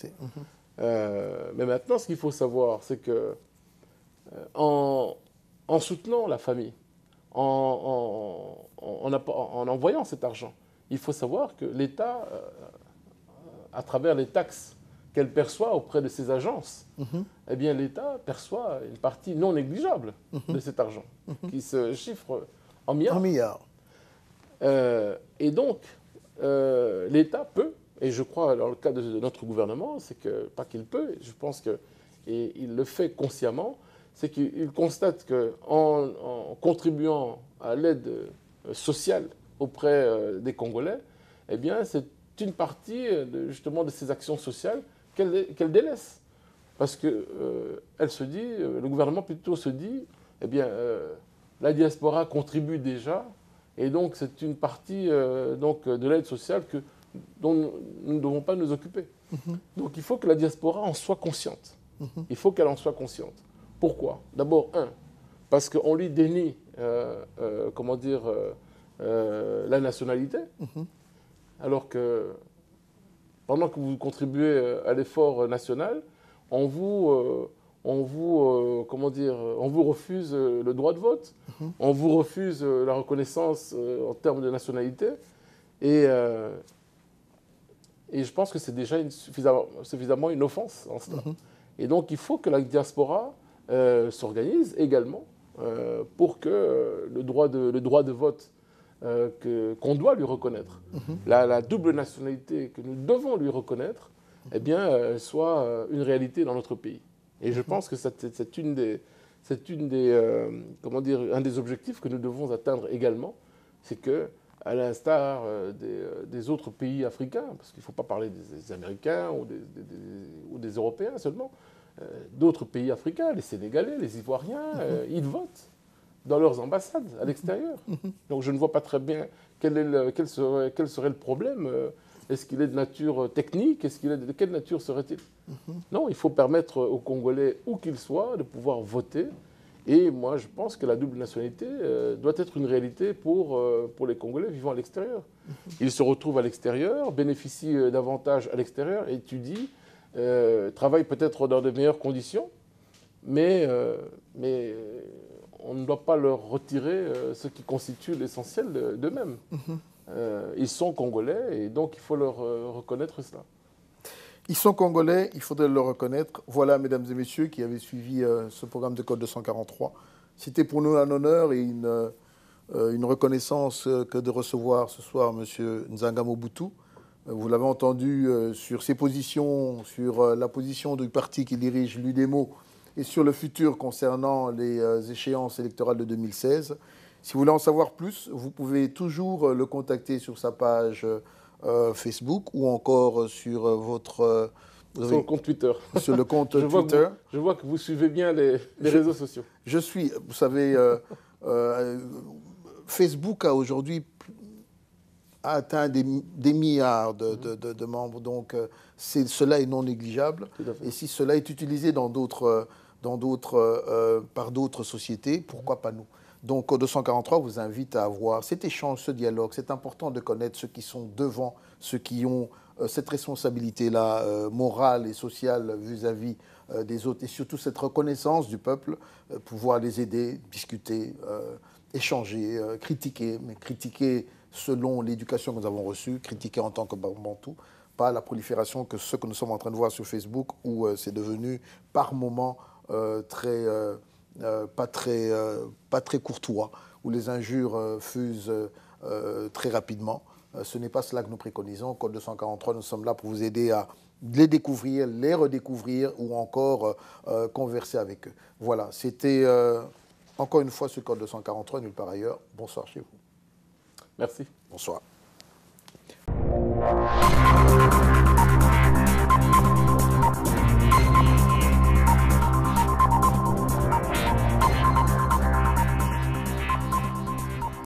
Mais maintenant, ce qu'il faut savoir, c'est que en soutenant la famille, en envoyant cet argent. Il faut savoir que l'État, à travers les taxes qu'elle perçoit auprès de ses agences, eh bien l'État perçoit une partie non négligeable de cet argent, qui se chiffre en milliards. En milliards. Et donc, l'État peut, et je crois dans le cas de notre gouvernement, c'est que, pas qu'il peut, je pense que, et il le fait consciemment, c'est qu'il constate qu'en contribuant à l'aide sociale auprès des Congolais, eh bien c'est une partie justement de ces actions sociales qu'elle délaisse. Parce que elle se dit, le gouvernement plutôt se dit, eh bien la diaspora contribue déjà, et donc c'est une partie donc, de l'aide sociale dont nous ne devons pas nous occuper. Donc il faut que la diaspora en soit consciente. Il faut qu'elle en soit consciente. Pourquoi? D'abord, parce qu'on lui dénie, comment dire, la nationalité, alors que pendant que vous contribuez à l'effort national, on vous refuse le droit de vote, on vous refuse la reconnaissance en termes de nationalité, et je pense que c'est déjà suffisamment une offense en cela. Et donc il faut que la diaspora s'organise également pour que le droit de vote qu'on doit lui reconnaître, la double nationalité que nous devons lui reconnaître, eh bien, soit une réalité dans notre pays. Et je pense que c'est un des objectifs que nous devons atteindre également, c'est que, à l'instar des autres pays africains, parce qu'il ne faut pas parler des Américains ou des Européens seulement, d'autres pays africains, les Sénégalais, les Ivoiriens, ils votent dans leurs ambassades à l'extérieur. Donc je ne vois pas très bien quel serait le problème. Est-ce qu'il est de nature technique? De quelle nature serait-il? Non, il faut permettre aux Congolais, où qu'ils soient, de pouvoir voter. Et moi, je pense que la double nationalité doit être une réalité pour les Congolais vivant à l'extérieur. Ils se retrouvent à l'extérieur, bénéficient davantage à l'extérieur, étudient, travaillent peut-être dans de meilleures conditions, mais on ne doit pas leur retirer ce qui constitue l'essentiel d'eux-mêmes. Ils sont Congolais et donc il faut leur reconnaître cela. Ils sont Congolais, il faudrait le reconnaître. Voilà, mesdames et messieurs, qui avaient suivi ce programme de Code 243. C'était pour nous un honneur et une reconnaissance que de recevoir ce soir M. Nzanga Mobutu. Vous l'avez entendu sur ses positions, sur la position du parti qui dirige l'UDEMO et sur le futur concernant les échéances électorales de 2016. Si vous voulez en savoir plus, vous pouvez toujours le contacter sur sa page Facebook ou encore sur votre... sur le compte Twitter. Sur le compte Twitter. Je vois que vous suivez bien les réseaux sociaux. Je suis, vous savez, Facebook a aujourd'hui atteint des milliards de membres, donc cela est non négligeable. Et si cela est utilisé par d'autres sociétés, pourquoi pas nous? Donc, Code 243 vous invite à avoir cet échange, ce dialogue. C'est important de connaître ceux qui sont devant, ceux qui ont cette responsabilité-là morale et sociale vis-à-vis des autres, et surtout cette reconnaissance du peuple, pouvoir les aider, discuter, échanger, critiquer, mais critiquer selon l'éducation que nous avons reçue, critiquer en tant que Bantou, pas la prolifération que ce que nous sommes en train de voir sur Facebook, où c'est devenu par moments pas très courtois, où les injures fusent très rapidement. Ce n'est pas cela que nous préconisons. Code 243, nous sommes là pour vous aider à les découvrir, les redécouvrir ou encore converser avec eux. Voilà, c'était encore une fois ce Code 243, nulle part ailleurs. Bonsoir chez vous. Merci. Bonsoir.